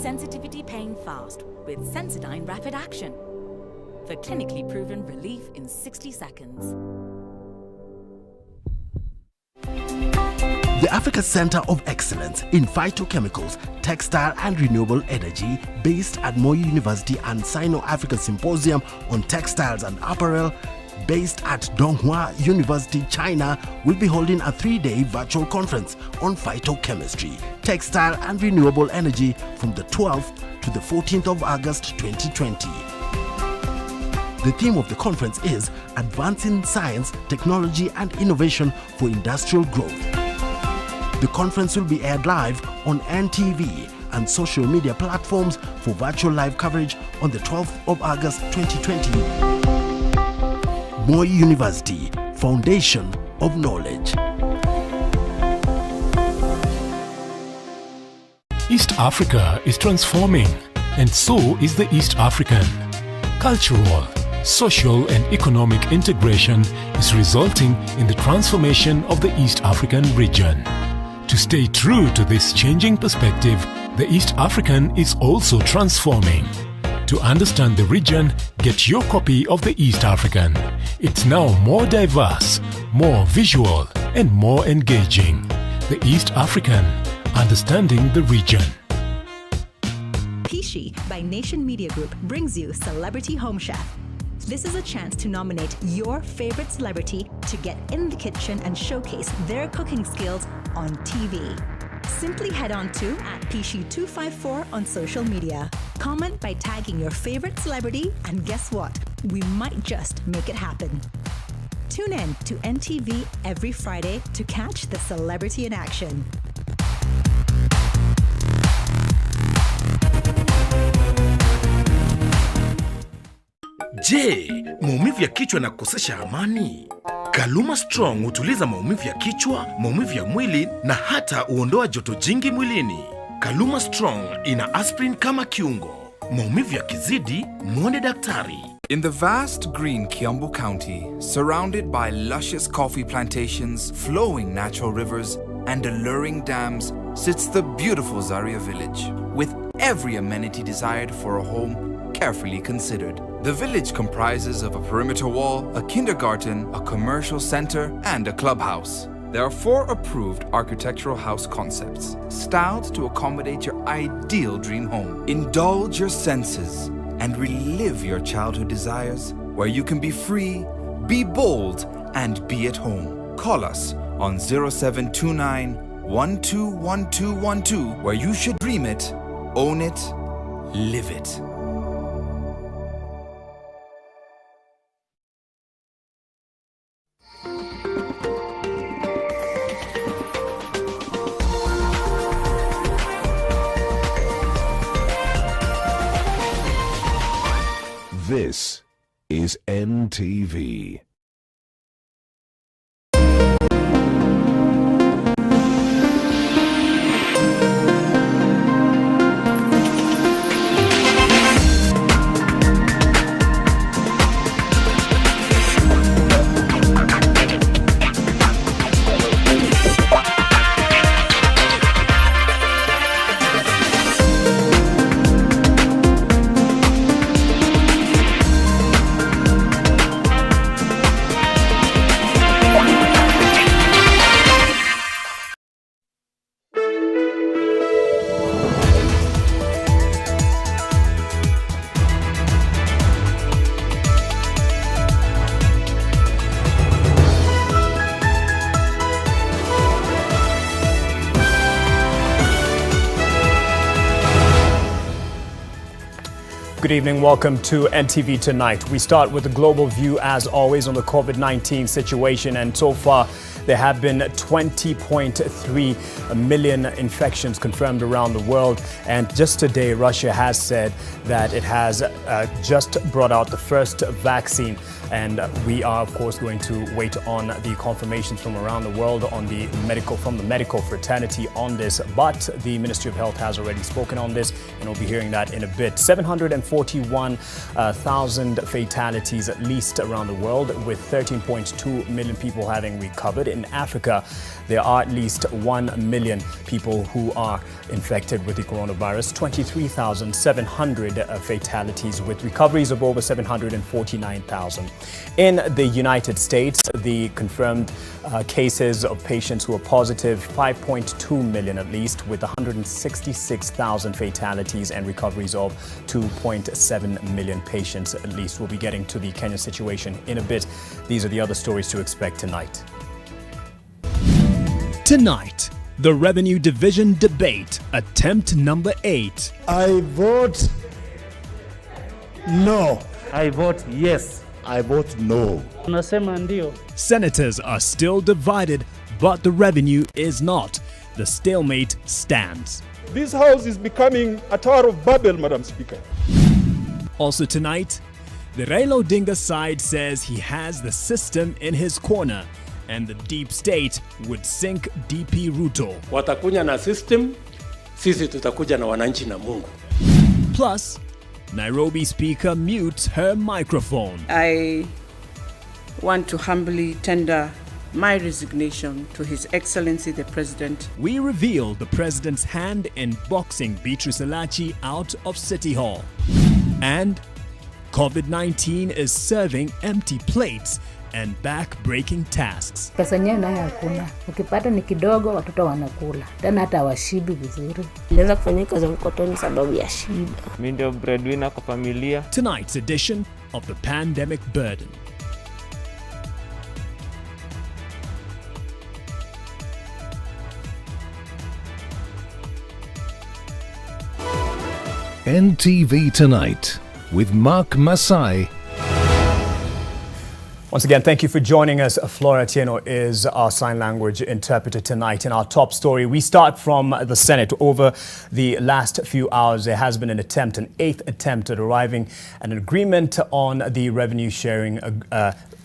sensitivity pain fast with Sensodyne Rapid Action for clinically proven relief in 60 seconds. The Africa Center of Excellence in Phytochemicals, Textile and Renewable Energy, based at Moi University, and Sino-African Symposium on Textiles and Apparel, based at Donghua University, China, will be holding a 3-day virtual conference on phytochemistry, textile and renewable energy from the 12th to the 14th of August 2020. The theme of the conference is Advancing Science, Technology and Innovation for Industrial Growth. The conference will be aired live on NTV and social media platforms for virtual live coverage on the 12th of August 2020. Moi University, Foundation of Knowledge. East Africa is transforming, and so is the East African. Cultural, social and economic integration is resulting in the transformation of the East African region. To stay true to this changing perspective, the East African is also transforming. To understand the region, get your copy of the East African. It's now more diverse, more visual, and more engaging. The East African, understanding the region. Pishi by Nation Media Group brings you Celebrity Home Chef. This is a chance to nominate your favorite celebrity to get in the kitchen and showcase their cooking skills on TV. Simply head on to @Pishi254 on social media. Comment by tagging your favorite celebrity, and guess what? We might just make it happen. Tune in to NTV every Friday to catch the celebrity in action. Je, maumivu ya kichwa na kukosesha amani? Kaluma Strong hutuliza maumivu ya kichwa, maumivu ya mwili na hata huondoa joto jingi mwilini. Kaluma Strong ina aspirin kama kiungo. Maumivu yakizidi, muone daktari. In the vast green Kiambu County, surrounded by luscious coffee plantations, flowing natural rivers, and alluring dams, sits the beautiful Zaria village, with every amenity desired for a home carefully considered. The village comprises of a perimeter wall, a kindergarten, a commercial center, and a clubhouse. There are 4 approved architectural house concepts, styled to accommodate your ideal dream home. Indulge your senses and relive your childhood desires, where you can be free, be bold, and be at home. Call us on 0729 121212, where you should dream it, own it, live it. This is NTV. Good evening, welcome to NTV Tonight. We start with a global view as always on the COVID-19 situation, and so far there have been 20.3 million infections confirmed around the world. And just today, Russia has said that it has just brought out the first vaccine And we are, of course, going to wait on the confirmations from around the world from the medical fraternity on this. But the Ministry of Health has already spoken on this, and we'll be hearing that in a bit. 741,000 fatalities at least around the world, with 13.2 million people having recovered. In Africa, there are at least 1 million people who are infected with the coronavirus. 23,700 fatalities, with recoveries of over 749,000. In the United States, the confirmed cases of patients who are positive, 5.2 million at least, with 166,000 fatalities and recoveries of 2.7 million patients at least. We'll be getting to the Kenya situation in a bit. These are the other stories to expect tonight. Tonight, the Revenue Division debate, attempt number 8. I vote no. I vote yes. I vote no. Unasema ndio. Senators are still divided, but the revenue is not. The stalemate stands. This house is becoming a Tower of Babel, Madam Speaker. Also tonight, the Raila Odinga side says he has the system in his corner, and the deep state would sink DP Ruto. Watakuja na system, sisi tutakuja na wananchi na Mungu. Plus, Nairobi Speaker mutes her microphone. I want to humbly tender my resignation to His Excellency the President. We reveal the President's hand in boxing Beatrice Elachi out of City Hall. And COVID-19 is serving empty plates and back-breaking tasks. Pesa yenyewe nayo hakuna. Ukipata ni kidogo, watoto wanakula. Tena hata hawashibi vizuri. Naweza kufanya kazi mkotoni sababu ya shida. Mimi ndio breadwinner kwa familia. Tonight's edition of the Pandemic Burden. NTV Tonight with Mark Masai. Once again, thank you for joining us. Flora Tieno is our sign language interpreter tonight. In our top story, we start from the Senate. Over the last few hours, there has been an 8th attempt at arriving at an agreement on the revenue sharing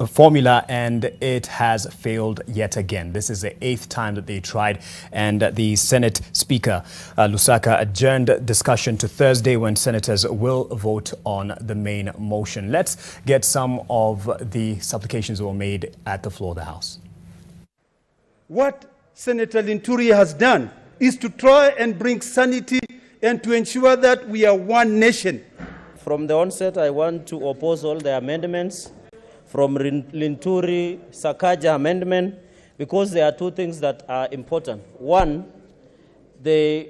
formula, and it has failed yet again. This is the 8th time that they tried, and the Senate Speaker, Lusaka, adjourned discussion to Thursday, when senators will vote on the main motion. Let's get some of the supplications that were made at the floor of the House. What Senator Linturi has done is to try and bring sanity and to ensure that we are one nation. From the onset, I want to oppose all the amendments from Linturi Sakaja amendment, because there are two things that are important. One, there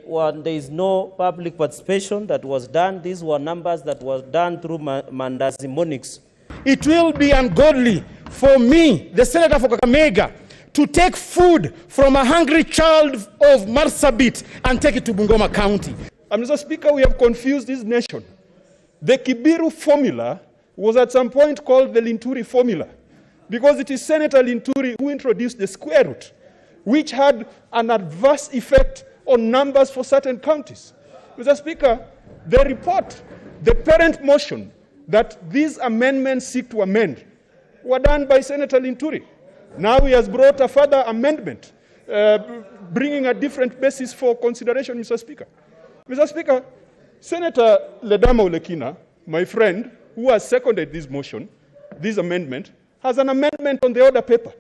is no public participation that was done. These were numbers that were done through mandazimonics. It will be ungodly for me, the Senator for Kakamega, to take food from a hungry child of Marsabit and take it to Bungoma County. Mr. Speaker, we have confused this nation. The Kibiru formula was at some point called the Linturi formula, because it is Senator Linturi who introduced the square root, which had an adverse effect on numbers for certain counties. Mr. Speaker, the report, the parent motion that these amendments seek to amend were done by Senator Linturi. Now he has brought a further amendment, bringing a different basis for consideration, Mr. Speaker. Mr. Speaker, Senator Ledama Olekina, my friend, who has seconded this motion, this amendment, has an amendment on the order paper.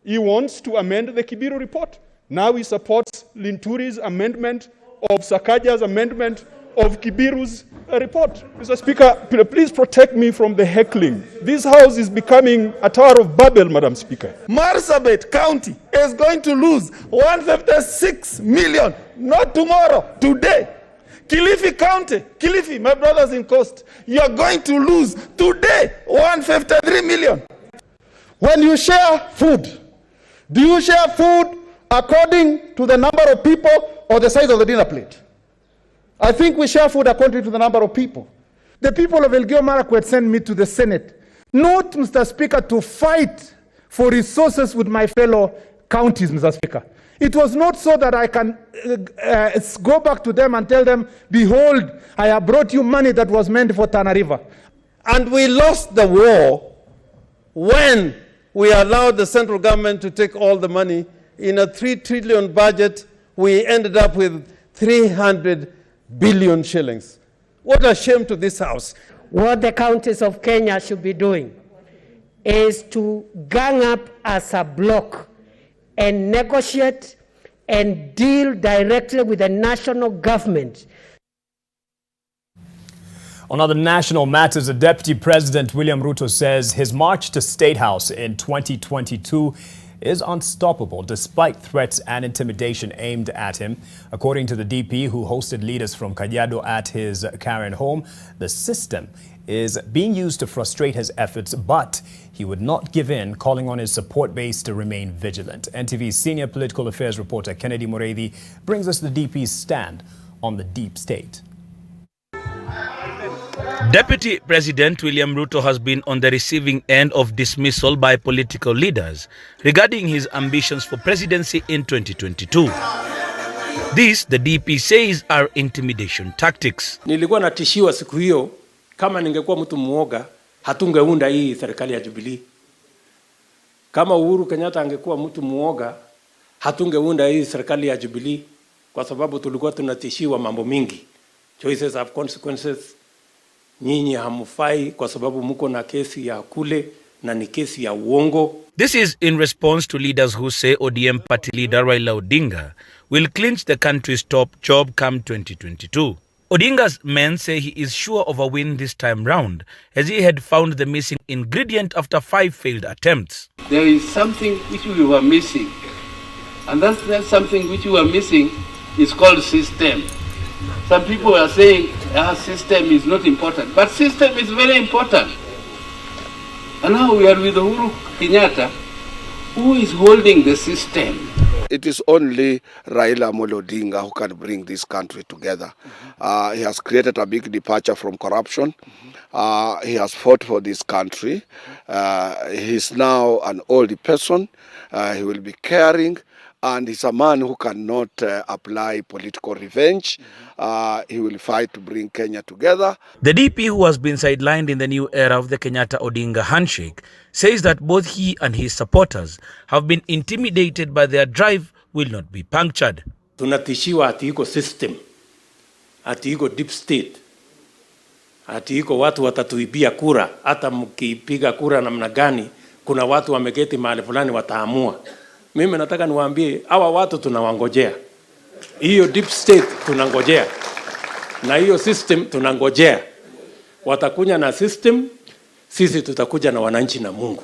He wants to amend the Kibiru report. Now he supports Linturi's amendment, of Sakaja's amendment, of Kibiru's report. Mr. Speaker, please protect me from the heckling. This house is becoming a Tower of Babel, Madam Speaker. Marsabit County is going to lose 156 million, not tomorrow, today. Kilifi County, Kilifi, my brothers in Coast, you are going to lose today 153 million. When you share food, do you share food according to the number of people or the size of the dinner plate? I think we share food according to the number of people. The people of Elgeyo Marakwet sent me to the Senate, not, Mr. Speaker, to fight for resources with my fellow counties, Mr. Speaker. It was not so that I can go back to them and tell them, behold, I have brought you money that was meant for Tana River. And we lost the war when we allowed the central government to take all the money, in a 3 trillion budget, we ended up with 300 billion shillings. What a shame to this house. What the counties of Kenya should be doing is to gang up as a bloc and negotiate and deal directly with the national government. On other national matters, the Deputy President William Ruto says his march to State House in 2022 is unstoppable despite threats and intimidation aimed at him. According to the DP, who hosted leaders from Kajiado at his Karen home, the system is being used to frustrate his efforts, but he would not give in, calling on his support base to remain vigilant. NTV's senior political affairs reporter Kennedy Mureithi brings us the DP's stand on the deep state. Deputy President William Ruto has been on the receiving end of dismissal by political leaders regarding his ambitions for presidency in 2022. This, the DP says, are intimidation tactics. Nilikuwa natishiwa siku hiyo, kama ningekuwa mtu muoga, hatungeunda hii serikali ya Jubilee. Kama Uhuru Kenyatta angekuwa mtu muoga, hatungeunda hii serikali ya Jubilee, kwa sababu tulikuwa tunatishiwa mambo mingi. Choices have consequences. Nyinyi hamufai kwa sababu mko na kesi ya kule na ni kesi ya uongo. This is in response to leaders who say ODM party leader Raila Odinga will clinch the country's top job come 2022. Odinga's men say he is sure of a win this time round, as he had found the missing ingredient after 5 failed attempts. There is something which we were missing, and that's something which we were missing is called system. Some people are saying our system is not important, but system is very important. And now we are with Uhuru Kenyatta, who is holding the system. It is only Raila Odinga who can bring this country together. He has created a big departure from corruption. He has fought for this country. He is now an old person. He will be caring. And he's a man who cannot apply political revenge. He will fight to bring Kenya together. The DP, who has been sidelined in the new era of the Kenyatta-Odinga handshake, says that both he and his supporters have been intimidated by their drive will not be punctured. Tunatishiwa ati iko system, ati iko deep state, ati iko watu watatuibia kura, hata mkipiga kura namna gani, kuna watu wameketi mahali fulani wataamua. Mimi nataka niwaambie hawa watu tunawangojea. Hiyo deep state tunangojea. Na hiyo system tunangojea. Watakuja na system, sisi tutakuja na wananchi na Mungu.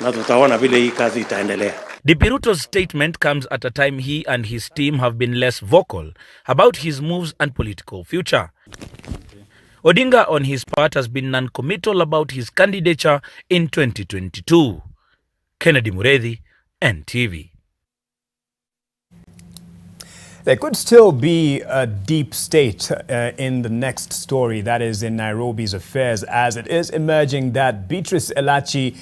Na tutaona vile hii kazi itaendelea. DP Ruto's statement comes at a time he and his team have been less vocal about his moves and political future. Odinga on his part has been non-committal about his candidature in 2022. Kennedy Mureithi, NTV. There could still be a deep state in the next story, that is in Nairobi's affairs, as it is emerging that Beatrice Elachi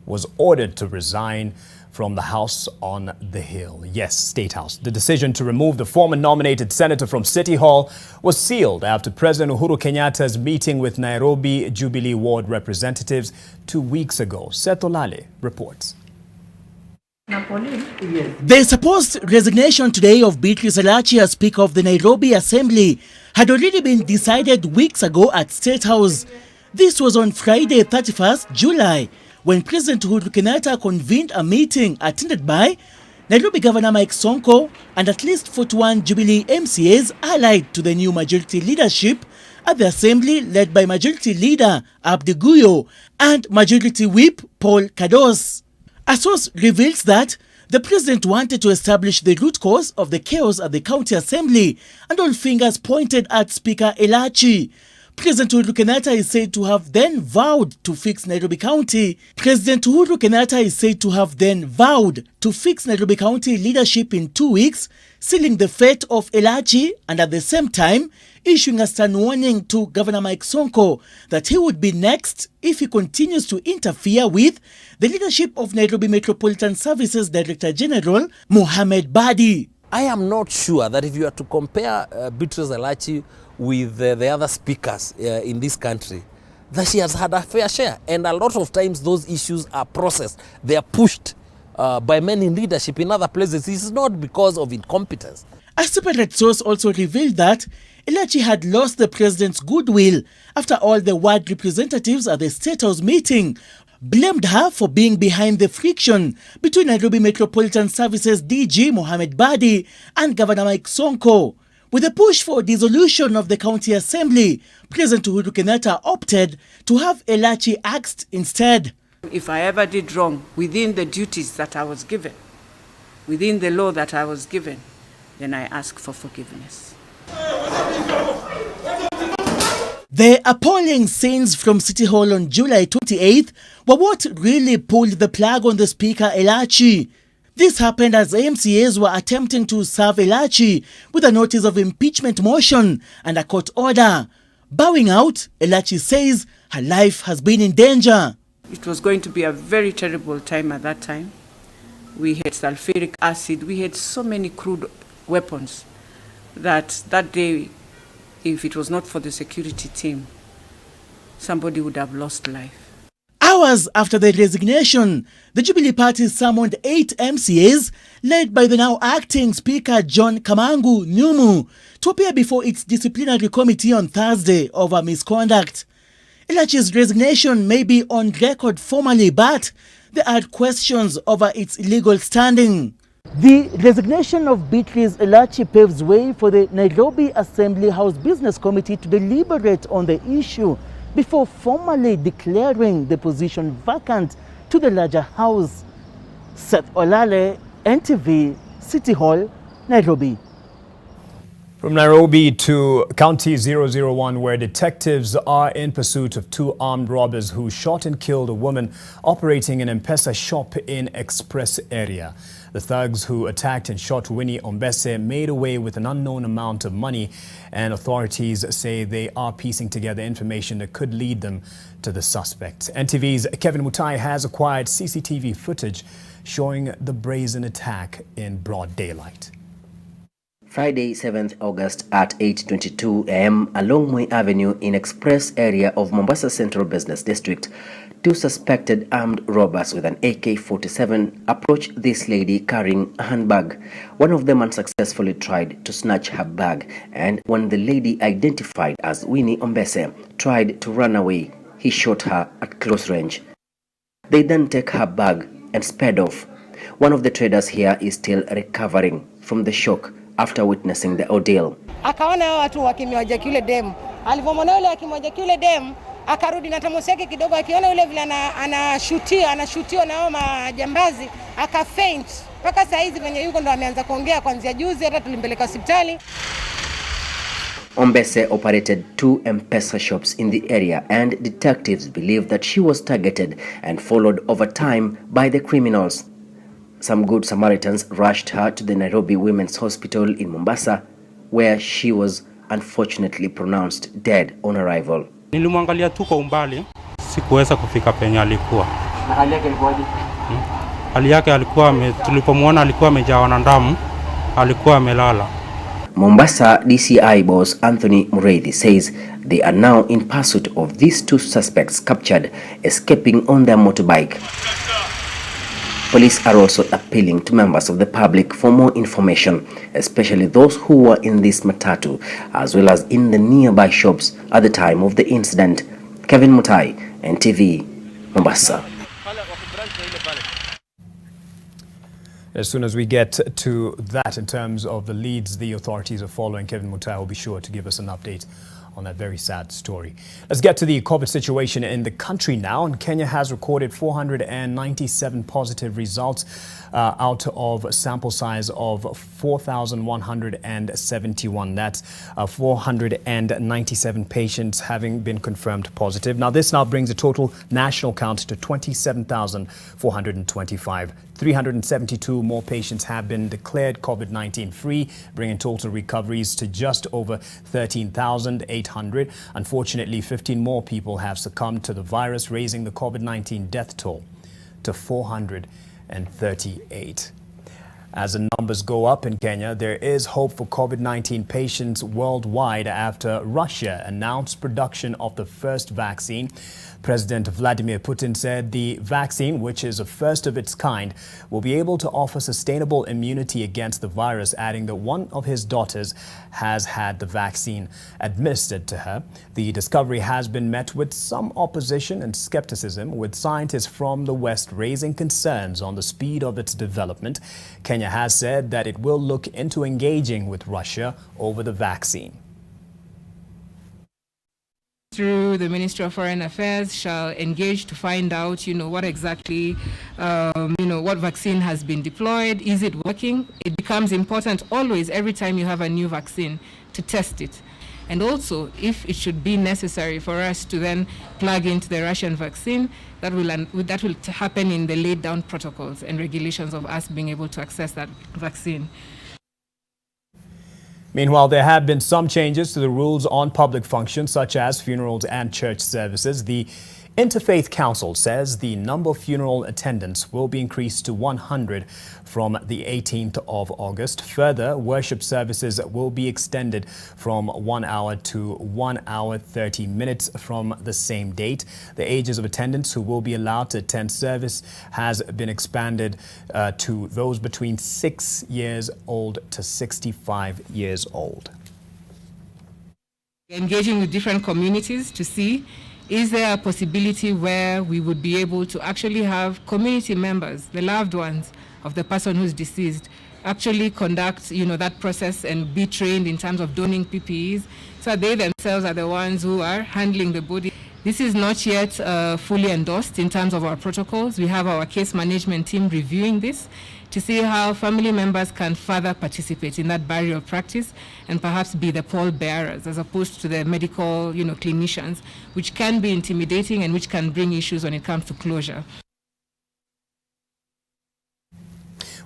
was ordered to resign from the House on the Hill. Yes, State House. The decision to remove the former nominated senator from City Hall was sealed after President Uhuru Kenyatta's meeting with Nairobi Jubilee Ward representatives 2 weeks ago. Seth Olale reports. The supposed resignation today of Beatrice Elachi as Speaker of the Nairobi Assembly had already been decided weeks ago at State House. This was on Friday, 31st July, when President Uhuru Kenyatta convened a meeting attended by Nairobi Governor Mike Sonko and at least 41 Jubilee MCAs allied to the new majority leadership at the Assembly, led by Majority Leader Abdi Guyo and Majority Whip Paul Kados. A source reveals that the president wanted to establish the root cause of the chaos at the county assembly, and all fingers pointed at Speaker Elachi. President Uhuru Kenyatta is said to have then vowed to fix Nairobi County. President Uhuru Kenyatta is said to have then vowed to fix Nairobi County leadership in 2 weeks, sealing the fate of Elachi, and at the same time issuing a stern warning to Governor Mike Sonko that he would be next if he continues to interfere with the leadership of Nairobi Metropolitan Services Director General Mohamed Badi. I am not sure that if you are to compare Beatrice Elachi with the other speakers in this country, that she has had a fair share. And a lot of times those issues are processed. They are pushed by men in leadership in other places. It's not because of incompetence. A separate source also revealed that Elachi had lost the president's goodwill after all the ward representatives at the State House meeting blamed her for being behind the friction between Nairobi Metropolitan Services DG Mohamed Badi and Governor Mike Sonko. With a push for dissolution of the county assembly, President Uhuru Kenyatta opted to have Elachi axed instead. If I ever did wrong within the duties that I was given, within the law that I was given, then I ask for forgiveness. The appalling scenes from City Hall on July 28th were what really pulled the plug on the Speaker Elachi. This happened as MCAs were attempting to serve Elachi with a notice of impeachment motion and a court order. Bowing out, Elachi says her life has been in danger. It was going to be a very terrible time at that time. We had sulfuric acid, we had so many crude weapons that day, if it was not for the security team, somebody would have lost life. Hours after the resignation, the Jubilee Party summoned 8 MCAs, led by the now acting Speaker John Kamangu Nyumu, to appear before its disciplinary committee on Thursday over misconduct. Elachi's resignation may be on record formally, but there are questions over its legal standing. The resignation of Beatrice Elachi paves way for the Nairobi Assembly House Business Committee to deliberate on the issue before formally declaring the position vacant to the larger house. Seth Olale, NTV, City Hall, Nairobi. From Nairobi to County 001, where detectives are in pursuit of 2 armed robbers who shot and killed a woman operating an M-Pesa shop in Express area. The thugs who attacked and shot Winnie Ombese made away with an unknown amount of money, and authorities say they are piecing together information that could lead them to the suspect. NTV's Kevin Mutai has acquired CCTV footage showing the brazen attack in broad daylight. Friday, 7th August at 8:22 a.m. along Moi Avenue in Express area of Mombasa Central Business District, 2 suspected armed robbers with an AK-47 approached this lady carrying a handbag. One of them unsuccessfully tried to snatch her bag, and when the lady identified as Winnie Ombese tried to run away, he shot her at close range. They then take her bag and sped off. One of the traders here is still recovering from the shock after witnessing the ordeal. Akaona hao watu wakimwaja kile demu. Alivomona yule akimwaja kile demu, akarudi na tamosi yake kidogo, akiona yule vile anashutiwa na hao majambazi, akafaint. Mpaka saa hizi venye yuko ndo ameanza kuongea kuanzia juzi, hata tulimpeleka hospitali. Ombese operated 2 M-Pesa shops in the area, and detectives believe that she was targeted and followed over time by the criminals. Some good Samaritans rushed her to the Nairobi Women's Hospital in Mombasa, where she was unfortunately pronounced dead on arrival. Nilimwangalia tu kwa umbali, sikuweza kufika penye alikuwa. Na hali yake ilikuwaje? Hali yake tulipomwona alikuwa amejawa na damu, alikuwa amelala. Mombasa DCI boss Anthony Mureithi says they are now in pursuit of these 2 suspects captured escaping on their motorbike. Police are also appealing to members of the public for more information, especially those who were in this matatu, as well as in the nearby shops at the time of the incident. Kevin Mutai, NTV, Mombasa. As soon as we get to that in terms of the leads the authorities are following, Kevin Mutai will be sure to give us an update on that very sad story. Let's get to the COVID situation in the country now. And Kenya has recorded 497 positive results out of a sample size of 4,171. That's 497 patients having been confirmed positive. Now, this now brings the total national count to 27,425. 372 more patients have been declared COVID-19 free, bringing total recoveries to just over 13,800. Unfortunately, 15 more people have succumbed to the virus, raising the COVID-19 death toll to 438. As the numbers go up in Kenya, there is hope for COVID-19 patients worldwide after Russia announced production of the first vaccine. President Vladimir Putin said the vaccine, which is a first of its kind, will be able to offer sustainable immunity against the virus, adding that one of his daughters has had the vaccine administered to her. The discovery has been met with some opposition and skepticism, with scientists from the West raising concerns on the speed of its development. Kenya has said that it will look into engaging with Russia over the vaccine. Through the Ministry of Foreign Affairs, shall engage to find out, what exactly, what vaccine has been deployed. Is it working? It becomes important always, every time you have a new vaccine, to test it. And also, if it should be necessary for us to then plug into the Russian vaccine, that will happen in the laid down protocols and regulations of us being able to access that vaccine. Meanwhile, there have been some changes to the rules on public functions, such as funerals and church services. The Interfaith Council says the number of funeral attendants will be increased to 100 from the 18th of August. Further, worship services will be extended from 1 hour to 1 hour 30 minutes from the same date. The ages of attendants who will be allowed to attend service has been expanded to those between 6 years old to 65 years old. Engaging with different communities to see, is there a possibility where we would be able to actually have community members, the loved ones of the person who's deceased, actually conduct, that process and be trained in terms of donning PPEs, so they themselves are the ones who are handling the body. This is not yet fully endorsed in terms of our protocols. We have our case management team reviewing this to see how family members can further participate in that burial practice and perhaps be the pallbearers as opposed to the medical, clinicians, which can be intimidating and which can bring issues when it comes to closure.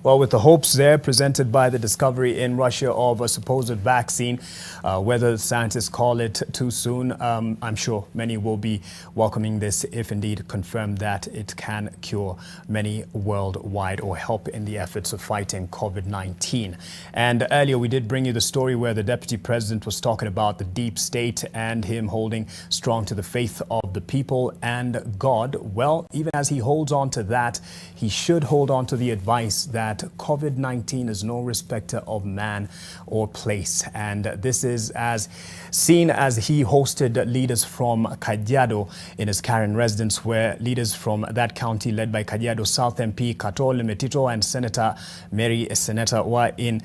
Well, with the hopes there presented by the discovery in Russia of a supposed vaccine, whether scientists call it too soon, I'm sure many will be welcoming this if indeed confirmed that it can cure many worldwide or help in the efforts of fighting COVID-19. And earlier we did bring you the story where the deputy president was talking about the deep state and him holding strong to the faith of the people and God. Well, even as he holds on to that, he should hold on to the advice that COVID-19 is no respecter of man or place. And this is as seen as he hosted leaders from Kajiado in his Karen residence, where leaders from that county led by Kajiado South MP Katole Metito and Senator Mary Seneta were in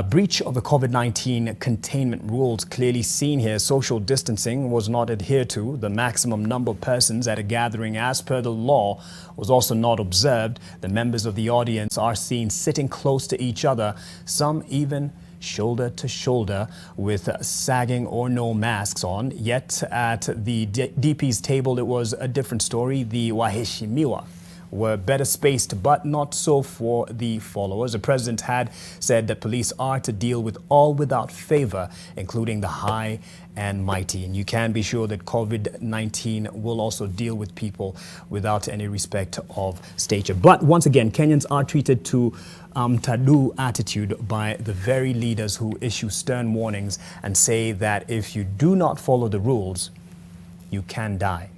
breach of the COVID-19 containment rules. Clearly seen here, social distancing was not adhered to. The maximum number of persons at a gathering as per the law was also not observed. The members of the audience are seen sitting close to each other, some even shoulder to shoulder with sagging or no masks on. Yet at the DP's table, it was a different story. The Waheshimiwa were better spaced, but not so for the followers. The president had said that police are to deal with all without favor, including the high and mighty. And you can be sure that COVID-19 will also deal with people without any respect of stature. But once again, Kenyans are treated to Tadu attitude by the very leaders who issue stern warnings and say that if you do not follow the rules, you can die.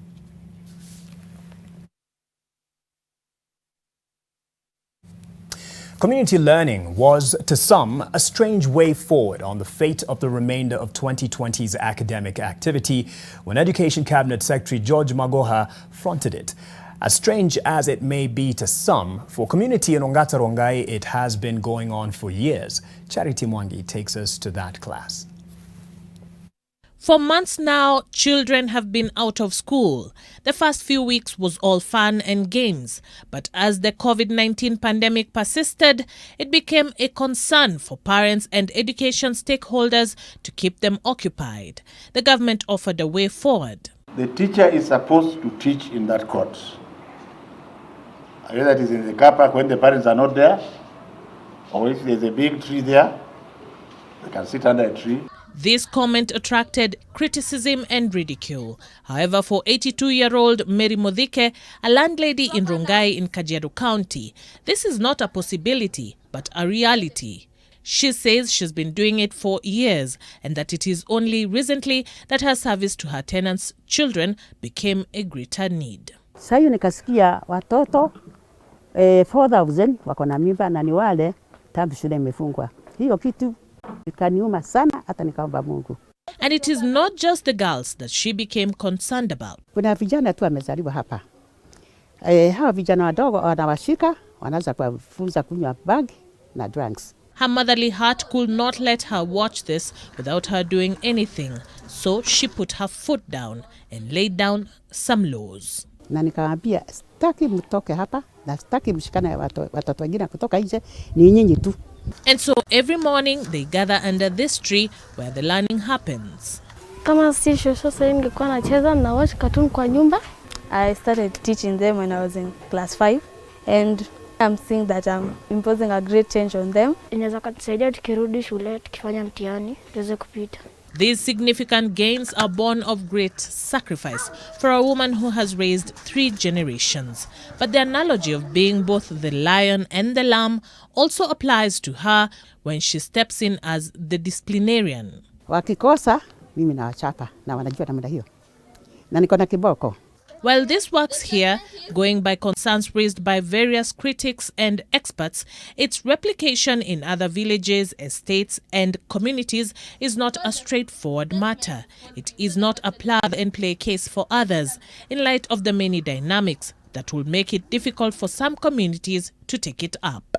Community learning was, to some, a strange way forward on the fate of the remainder of 2020's academic activity when Education Cabinet Secretary George Magoha fronted it. As strange as it may be to some, for community in Ongata Rongai, it has been going on for years. Charity Mwangi takes us to that class. For months now, children have been out of school. The first few weeks was all fun and games. But as the COVID-19 pandemic persisted, it became a concern for parents and education stakeholders to keep them occupied. The government offered a way forward. The teacher is supposed to teach in that court. Whether it is in the car park when the parents are not there, or if there's a big tree there, they can sit under a tree. This comment attracted criticism and ridicule. However, for 82-year-old Mary Modhike, a landlady in Rongai in Kajiado County, this is not a possibility, but a reality. She says she's been doing it for years and that it is only recently that her service to her tenants' children became a greater need. Sayo nikasikia watoto 4,000 wako na mimba na ni wale tangu shule imefungwa. Hiyo kitu ikaniuma sana hata nikaomba Mungu. And it is not just the girls that she became concerned about. Kuna vijana tu wamezaliwa hapa. Hawa vijana wadogo wanawashika, wanaanza kuwafunza kunywa bangi na drugs. Her motherly heart could not let her watch this without her doing anything. So she put her foot down and laid down some laws. Na nikamwambia sitaki mtoke hapa na sitaki mshikane watoto wengine kutoka nje, ni nyinyi tu. And so every morning they gather under this tree where the learning happens. Kama si shosho sasa ningekuwa nacheza na watch cartoon kwa nyumba. I started teaching them when I was in class 5 and I'm seeing that I'm imposing a great change on them. Inaweza kutusaidia tukirudi shule tukifanya mtihani tuweze kupita. These significant gains are born of great sacrifice for a woman who has raised 3 generations. But the analogy of being both the lion and the lamb also applies to her when she steps in as the disciplinarian. Wakikosa, mimi nawachapa na wanajua namna hiyo. Na niko na kiboko. While this works here, going by concerns raised by various critics and experts, its replication in other villages, estates and communities is not a straightforward matter. It is not a plug and play case for others, in light of the many dynamics that will make it difficult for some communities to take it up.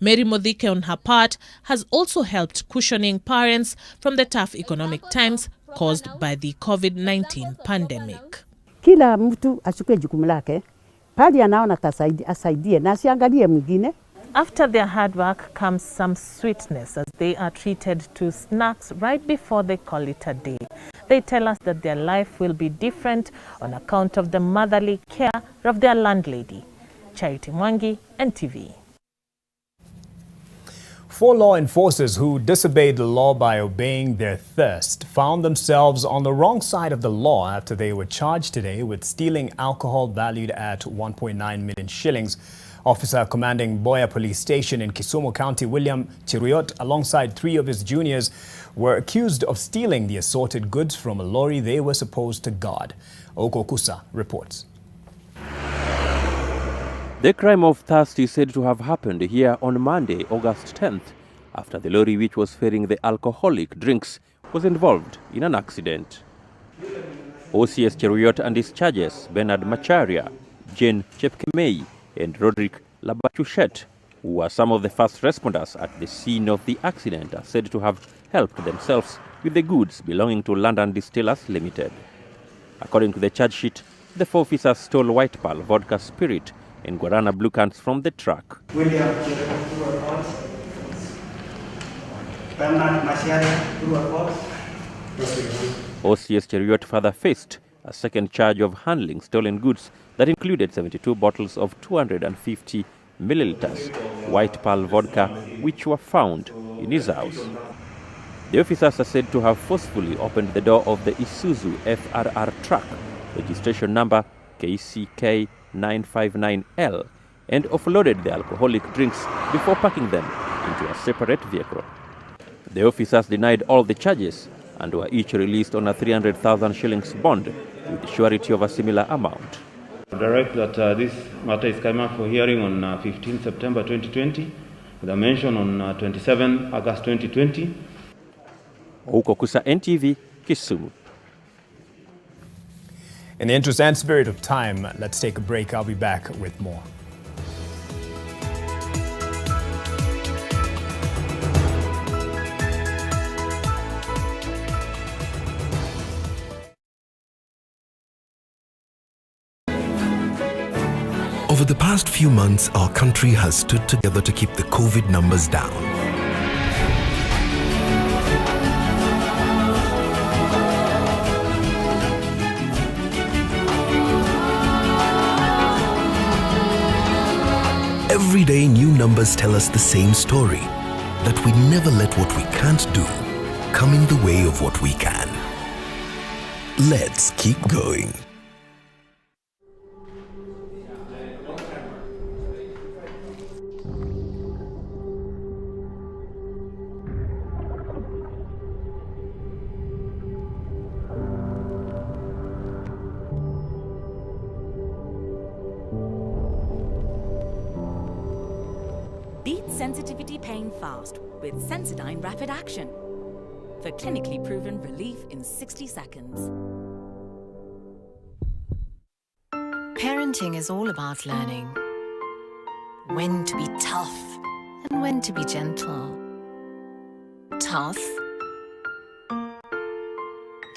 Mary Modhike, on her part, has also helped cushioning parents from the tough economic times caused by the COVID-19 pandemic. Kila mtu achukue jukumu lake, pali anaona asaidie na asiangalie mwingine. After their hard work comes some sweetness as they are treated to snacks right before they call it a day. They tell us that their life will be different on account of the motherly care of their landlady. Charity Mwangi, NTV. 4 law enforcers who disobeyed the law by obeying their thirst found themselves on the wrong side of the law after they were charged today with stealing alcohol valued at 1.9 million shillings. Officer commanding Boya Police Station in Kisumu County, William Chiruyot, alongside 3 of his juniors, were accused of stealing the assorted goods from a lorry they were supposed to guard. Oko Kusa reports. The crime of thirst is said to have happened here on Monday, August 10th, after the lorry which was ferrying the alcoholic drinks was involved in an accident. OCS Cheruyot and his charges, Bernard Macharia, Jane Chepkemei, and Roderick Labachuchet, who were some of the first responders at the scene of the accident, are said to have helped themselves with the goods belonging to London Distillers Limited. According to the charge sheet, the 4 officers stole White Pearl vodka spirit and Guarana blue cans from the truck. William Bernard Macharia, OCS Cheruyot further faced a second charge of handling stolen goods that included 72 bottles of 250 milliliters White Pearl vodka, which were found in his house. The officers are said to have forcefully opened the door of the Isuzu FRR truck, registration number KCK 959L, and offloaded the alcoholic drinks before packing them into a separate vehicle. The officers denied all the charges and were each released on a 300,000 shillings bond with surety of a similar amount. I direct that this matter is come up for hearing on 15 September 2020 with a mention on 27 August 2020. Oko Kusa, NTV, Kisumu. In the interest and spirit of time, let's take a break. I'll be back with more. Over the past few months, our country has stood together to keep the COVID numbers down. Every day, new numbers tell us the same story, that we never let what we can't do come in the way of what we can. Let's keep going. Beat sensitivity pain fast with Sensodyne Rapid Action for clinically proven relief in 60 seconds. Parenting is all about learning when to be tough and when to be gentle. Tough,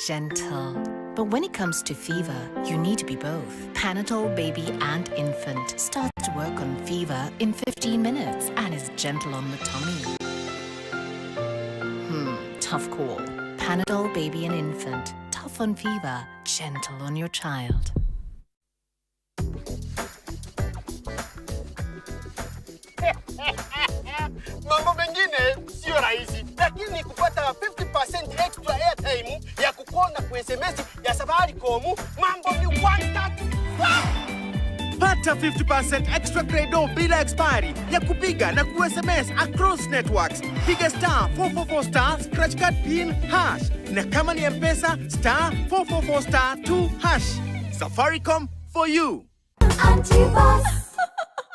gentle. But when it comes to fever, you need to be both. Panadol Baby and Infant starts to work on fever in 15 minutes and is gentle on the tummy. Tough call. Panadol Baby and Infant. Tough on fever, gentle on your child. Mambo mengine sio rahisi, lakini kupata 50% extra airtime ya kukonda kwa SMS ya Safaricom, mambo ni one tatu. Pata 50% extra credit bila expiry ya kupiga na ku-SMS across networks. Piga star 444 star scratch card pin hash, na kama ni M-Pesa star 444 star 2 hash. Safaricom for you. I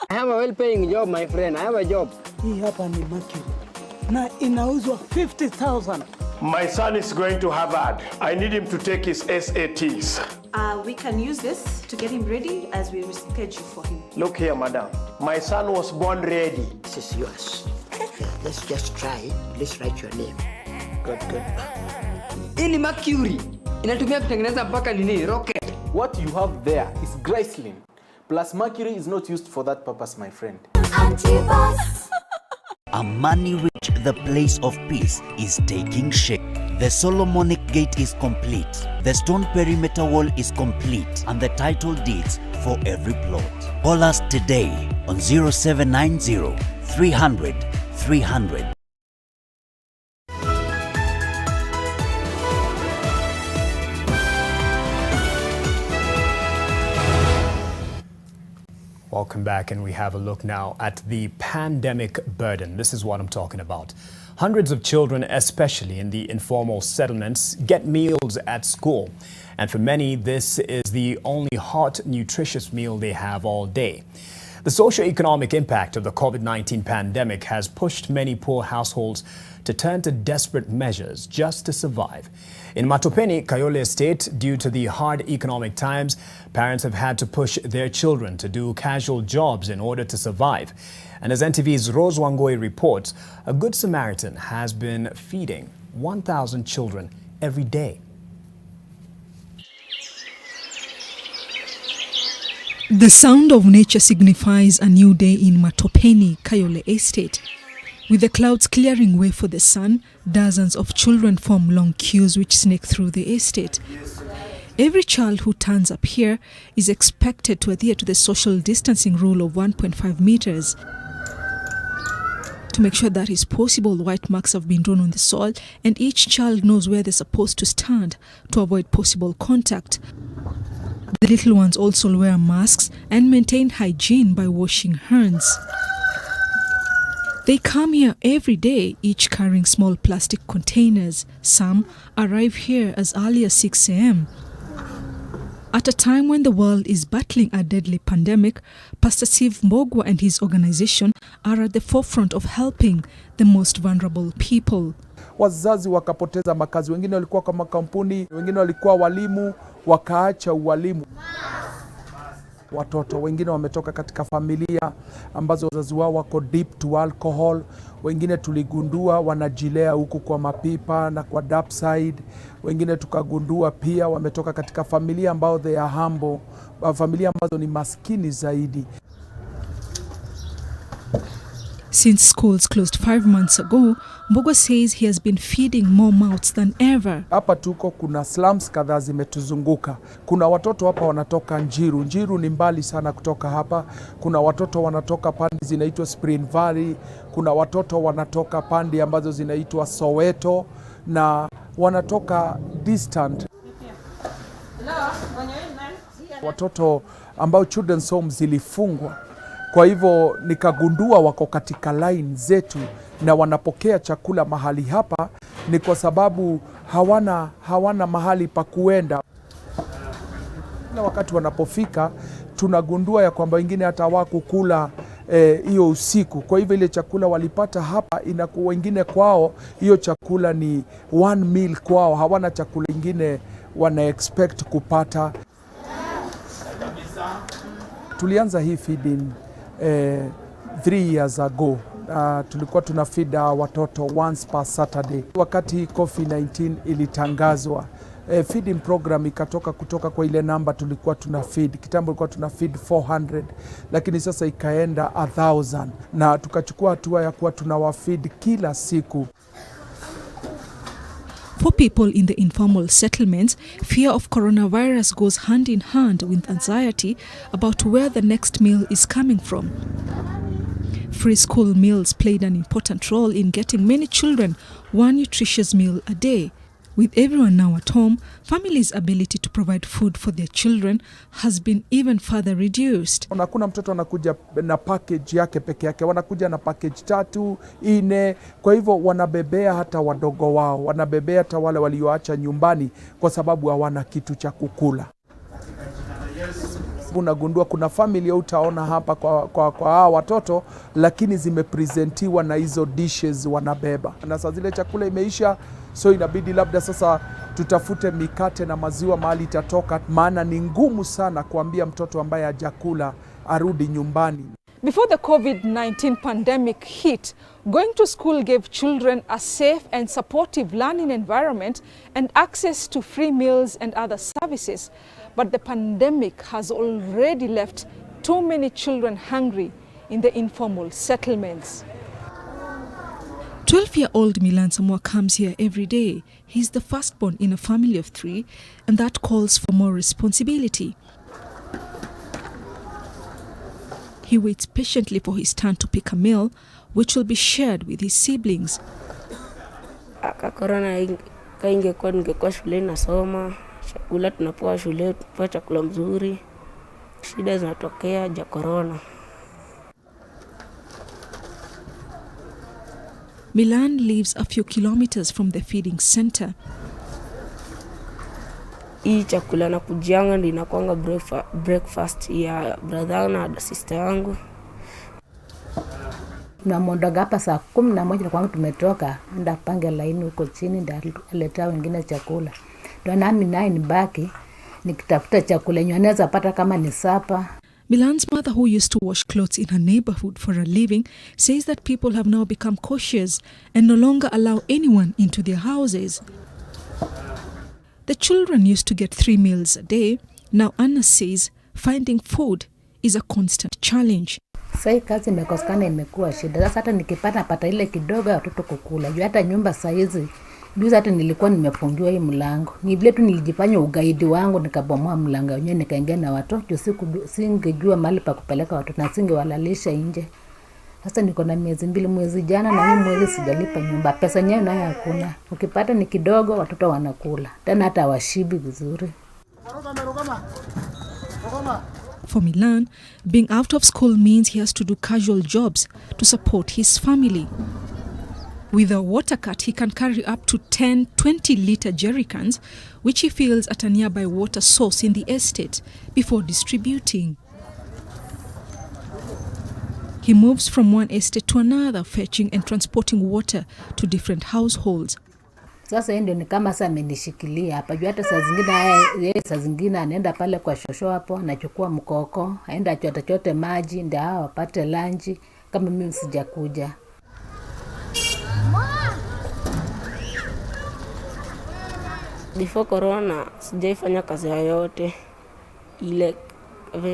have a well-paying job, my friend. I have a job. Hii hapa ni Mercury. Na inauzwa 50,000. My son is going to Harvard. I need him to take his SATs. We can use this to get him ready as we reschedule for him. Look here, madam. My son was born ready. This is yours. Let's just try. Please write your name. Good. Hii ni Mercury. Inatumia kutengeneza mpaka nini? Rocket. What you have there is Graceline. Plus Mercury is not used for that purpose, my friend. Amani Ridge, the place of peace, is taking shape. The Solomonic Gate is complete. The stone perimeter wall is complete. And the title deeds for every plot. Call us today on 0790 300 300. Welcome back, and we have a look now at the pandemic burden. This is what I'm talking about. Hundreds of children, especially in the informal settlements, get meals at school. And for many, this is the only hot, nutritious meal they have all day. The socio-economic impact of the COVID-19 pandemic has pushed many poor households to turn to desperate measures just to survive. In Matopeni, Kayole Estate, due to the hard economic times, parents have had to push their children to do casual jobs in order to survive. And as NTV's Rose Wangoi reports, a Good Samaritan has been feeding 1,000 children every day. The sound of nature signifies a new day in Matopeni, Kayole Estate. With the clouds clearing way for the sun, dozens of children form long queues which snake through the estate. Every child who turns up here is expected to adhere to the social distancing rule of 1.5 meters. To make sure that is possible, white marks have been drawn on the soil, and each child knows where they're supposed to stand to avoid possible contact. The little ones also wear masks and maintain hygiene by washing hands. They come here every day, each carrying small plastic containers. Some arrive here as early as 6 a.m. At a time when the world is battling a deadly pandemic, Pastor Steve Mbogwa and his organization are at the forefront of helping the most vulnerable people. Wazazi wakapoteza makazi, wengine walikuwa kwa makampuni, wengine walikuwa walimu, wakaacha ualimu. Watoto wengine wametoka katika familia ambazo wazazi wao wako deep to alcohol. Wengine tuligundua wanajilea huku kwa mapipa na kwa dark side. Wengine tukagundua pia wametoka katika familia ambao they are humble, familia ambazo ni maskini zaidi. Since schools closed 5 months ago, Mbogwa says he has been feeding more mouths than ever. Hapa tuko kuna slums kadhaa zimetuzunguka. Kuna watoto hapa wanatoka Njiru. Njiru ni mbali sana kutoka hapa. Kuna watoto wanatoka pande zinaitwa Spring Valley. Kuna watoto wanatoka pande ambazo zinaitwa Soweto. na wanatoka distant. Watoto ambao children's homes zilifungwa, kwa hivyo nikagundua wako katika line zetu na wanapokea chakula mahali hapa, ni kwa sababu hawana mahali pa kuenda. Na wakati wanapofika tunagundua ya kwamba wengine hata hawakukula hiyo usiku. Kwa hivyo ile chakula walipata hapa, inakuwa wengine kwao hiyo chakula ni one meal kwao, hawana chakula ingine wana expect kupata. Tulianza hii feeding 3 years ago. Tulikuwa tuna feed watoto once per Saturday. Wakati COVID-19 ilitangazwa, feeding program kutoka kwa ile namba tulikuwa tuna feed. Kitambo tulikuwa tuna feed 400, lakini sasa ikaenda 1000 na tukachukua hatua ya kuwa tunawafeed kila siku. For people in the informal settlements, fear of coronavirus goes hand in hand with anxiety about where the next meal is coming from. Free school meals played an important role in getting many children one nutritious meal a day. With everyone now at home, families' ability to provide food for their children has been even further reduced. Kuna mtoto anakuja na package yake peke yake, wanakuja na package 3, 4, kwa hivyo wanabebea hata wadogo wao, wanabebea hata wale walioacha nyumbani kwa sababu hawana kitu cha kukula. Unagundua kuna familia utaona hapa kwa hawa watoto, lakini zimepresentiwa na hizo dishes wanabeba. Na saa zile chakula imeisha, so inabidi labda sasa tutafute mikate na maziwa mahali itatoka, maana ni ngumu sana kuambia mtoto ambaye hajakula arudi nyumbani. Before the COVID-19 pandemic hit, going to school gave children a safe and supportive learning environment and access to free meals and other services. But the pandemic has already left too many children hungry in the informal settlements. 12-year-old Milan Samoa comes here every day. He's the firstborn in a family of 3, and that calls for more responsibility. He waits patiently for his turn to pick a meal, which will be shared with his siblings. Corona kaingekuwa ningekuwa shule nasoma, chakula tunapewa shule, tunapewa chakula mzuri. Shida zinatokea ja corona. Milan lives a few kilometers from the feeding center. Hii chakula na kujianga ndio inakuanga breakfast ya brother na sister yangu. Na mondoga hapa saa 11 kwangu tumetoka, nda pange laini huko chini ndio aleta wengine chakula. Ndio nami naye nibaki nikitafuta chakula yenye anaweza pata kama ni sapa. Milan's mother, who used to wash clothes in her neighborhood for a living, says that people have now become cautious and no longer allow anyone into their houses. The children used to get 3 meals a day. Now Anna says finding food is a constant challenge. Sai kazi imekosekana, imekuwa shida. Sasa hata nikipata ile kidogo ya watoto kukula. Juu hata nyumba saizi, juzi hata nilikuwa nimefungiwa hii mlango. Ni vile tu nilijifanya ugaidi wangu, nikabomoa mlango wenyewe nikaingia na watoto. Singejua mahali pa kupeleka watoto na singewalalisha nje. Sasa niko na miezi 2, mwezi jana na hii mwezi sijalipa nyumba. Pesa yenyewe nayo hakuna. Ukipata ni kidogo watoto wanakula. Tena hata washibi vizuri. For Milan, being out of school means he has to do casual jobs to support his family. With a water cut, he can carry up to 10 20-liter jerrycans, which he fills at a nearby water source in the estate before distributing. He moves from one estate to another, fetching and transporting water to different households. Sasa ndio ni kama sasa amenishikilia hapa. Juu hata saa zingine anaenda pale kwa shosho hapo, anachukua mkoko, aenda chote maji ndio hao wapate lunch kama mimi sijakuja. Before corona sijaifanya kazi yoyote. Ile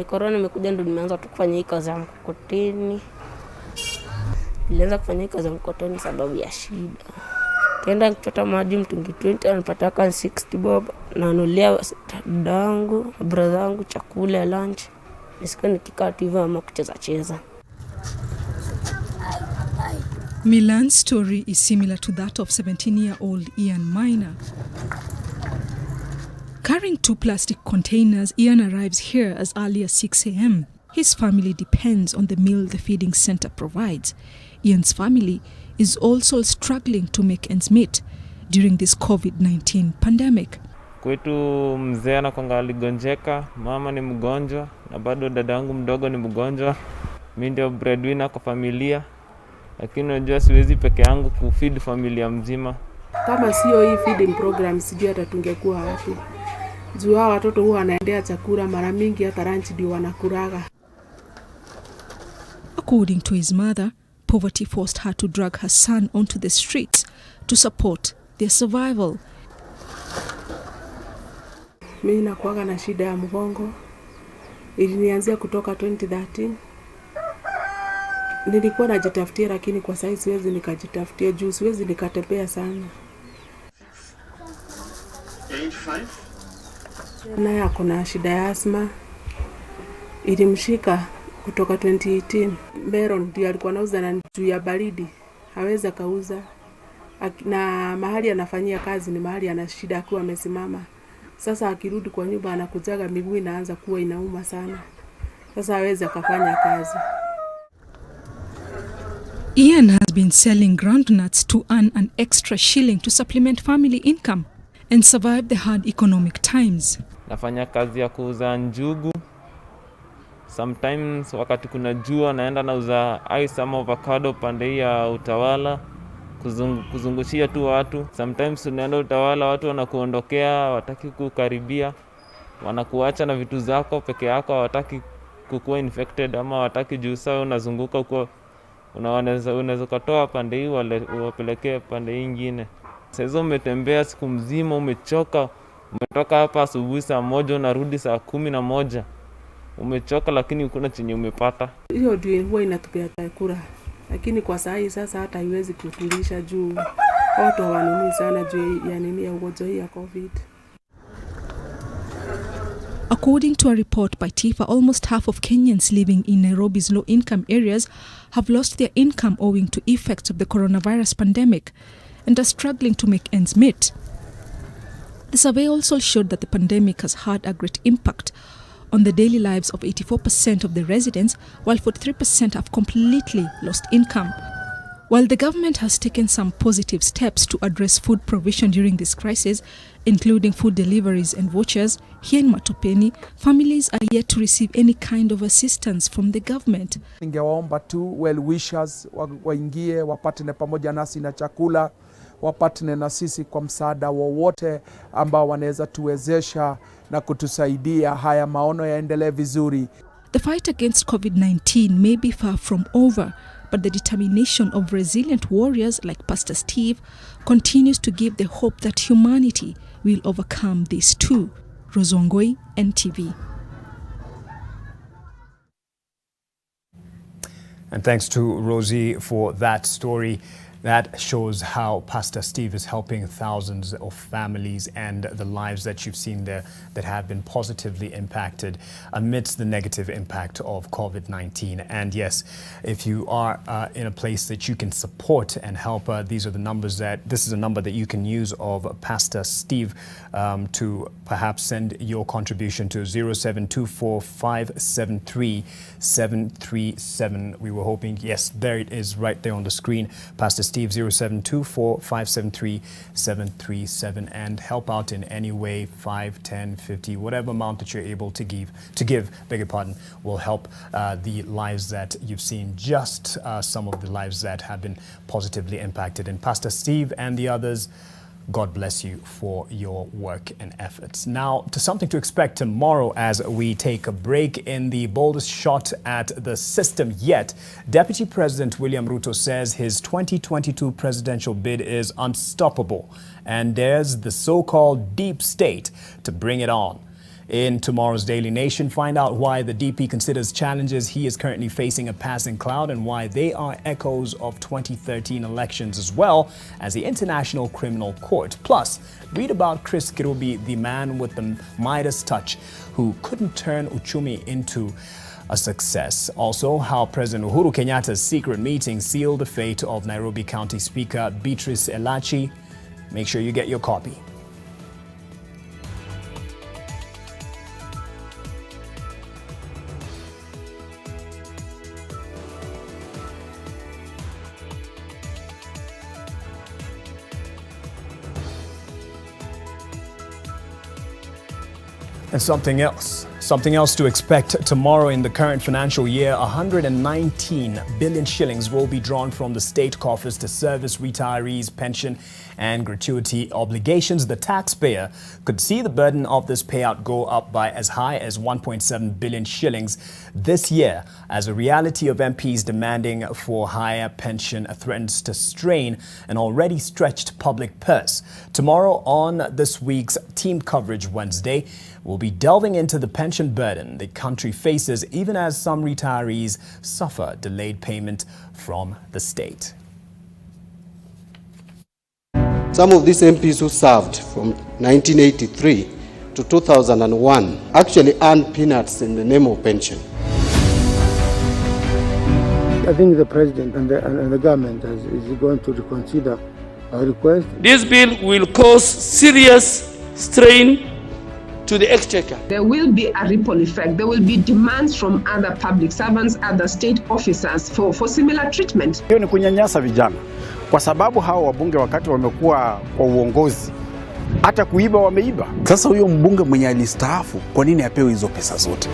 corona imekuja ndio nimeanza kufanya hii kazi ya mkokoteni. Nilianza kufanya hii kazi ya mkokoteni sababu ya shida. Kenda kuchota maji mtungi 20 anapata 60 bob, na anulia dadangu, brother yangu chakula lunch. Nisika nikikaa TV ama kucheza. Milan's story is similar to that of 17-year-old Ian Minor. Carrying 2 plastic containers, Ian arrives here as early as 6 a.m. His family depends on the meal the feeding center provides. Ian's family is also struggling to make ends meet during this COVID-19 pandemic. Kwetu mzee anakuanga aligonjeka, mama ni mgonjwa, na bado dadangu mdogo ni mgonjwa. Mimi ndio breadwinner kwa familia, lakini unajua siwezi peke yangu kufeed familia mzima. Kama sio hii feeding program sijui hata tungekuwa wapi. Juu hao watoto huwa wanaendea chakula mara mingi hata lunch ndio wanakulaga. According to his mother, poverty forced her to drag her son onto the streets to support their survival. Mimi nakuaga na shida ya mgongo. Ilinianzia kutoka 2013. Nilikuwa najitafutia lakini kwa sasa siwezi nikajitafutia juu siwezi nikatembea sana. 85. Naye ako na shida ya asma. Ilimshika kutoka 2018. Meron ndio alikuwa anauza na juu ya baridi. Haweza kauza. Na mahali anafanyia kazi ni mahali ana shida akiwa amesimama. Sasa akirudi kwa nyumba anakujaga miguu inaanza kuwa inauma sana. Sasa hawezi akafanya kazi. Ian has been selling groundnuts to earn an extra shilling to supplement family income and survive the hard economic times. Nafanya kazi ya kuuza njugu. Sometimes wakati kuna jua naenda nauza ice ama avocado pande ya Utawala kuzungushia tu watu. Sometimes unaenda Utawala watu wanakuondokea, wataki kukaribia. Wanakuacha na vitu zako peke yako, hawataki kukuwa infected ama hawataki juu sawa unazunguka huko. Unaweza kutoa pande hii wapelekee pande nyingine. Sasa umetembea siku mzima umechoka, umetoka hapa asubuhi saa 1 unarudi saa 11. Umechoka lakini ukuna chenye umepata. Hiyo ndio huwa inatupea chakula. Lakini kwa sasa hata haiwezi kutulisha juu watu hawanunui sana juu ya nini ya ugonjwa hii ya COVID. According to a report by TIFA, almost half of Kenyans living in Nairobi's low-income areas have lost their income owing to effects of the coronavirus pandemic and are struggling to make ends meet. The survey also showed that the pandemic has had a great impact on the daily lives of 84% of the residents, while 43% have completely lost income. While the government has taken some positive steps to address food provision during this crisis, including food deliveries and vouchers, here in Matopeni, families are yet to receive any kind of assistance from the government. Ningewaomba tu well wishers waingie wapatane pamoja nasi na chakula, wapatane na sisi kwa msaada wowote ambao wanaweza tuwezesha na kutusaidia haya maono yaendelee vizuri. The fight against COVID-19 may be far from over, but the determination of resilient warriors like Pastor Steve continues to give the hope that humanity will overcome this too. Rozongoi, NTV. And thanks to Rosie for that story. That shows how Pastor Steve is helping thousands of families and the lives that you've seen there that have been positively impacted amidst the negative impact of COVID-19. And yes, if you are in a place that you can support and help, this is a number that you can use of Pastor Steve to perhaps send your contribution to 0724 573 737. We were hoping, yes, there it is right there on the screen. Pastor Steve, 0724 573 737, and help out in any way, 5, 10, 50, whatever amount that you're able to give, beg your pardon, will help the lives that you've seen, just some of the lives that have been positively impacted. And Pastor Steve and the others, God bless you for your work and efforts. Now, to something to expect tomorrow as we take a break in the boldest shot at the system yet. Deputy President William Ruto says his 2022 presidential bid is unstoppable, and there's the so-called deep state to bring it on. In tomorrow's Daily Nation, find out why the DP considers challenges he is currently facing a passing cloud and why they are echoes of 2013 elections, as well as the International Criminal Court. Plus, read about Chris Kirubi, the man with the Midas touch, who couldn't turn uchumi into a success. Also, how President Uhuru Kenyatta's secret meeting sealed the fate of Nairobi County Speaker Beatrice Elachi. Make sure you get your copy. And something else to expect tomorrow in the current financial year. 119 billion shillings will be drawn from the state coffers to service retirees' pension and gratuity obligations. The taxpayer could see the burden of this payout go up by as high as 1.7 billion shillings this year, as a reality of MPs demanding for higher pension threatens to strain an already stretched public purse. Tomorrow on this week's Team Coverage Wednesday, we'll be delving into the pension burden the country faces, even as some retirees suffer delayed payment from the state. Some of these MPs who served from 1983 to 2001 actually earned peanuts in the name of pension. I think the president and the government is going to reconsider our request. This bill will cause serious strain to the exchequer. There will be a ripple effect. There will be demands from other public servants, other state officers for similar treatment. Hiyo ni kunyanyasa vijana, kwa sababu hao wabunge wakati wamekuwa kwa uongozi hata kuiba wameiba. Sasa huyo mbunge mwenye alistaafu, kwa nini apewe hizo pesa zote?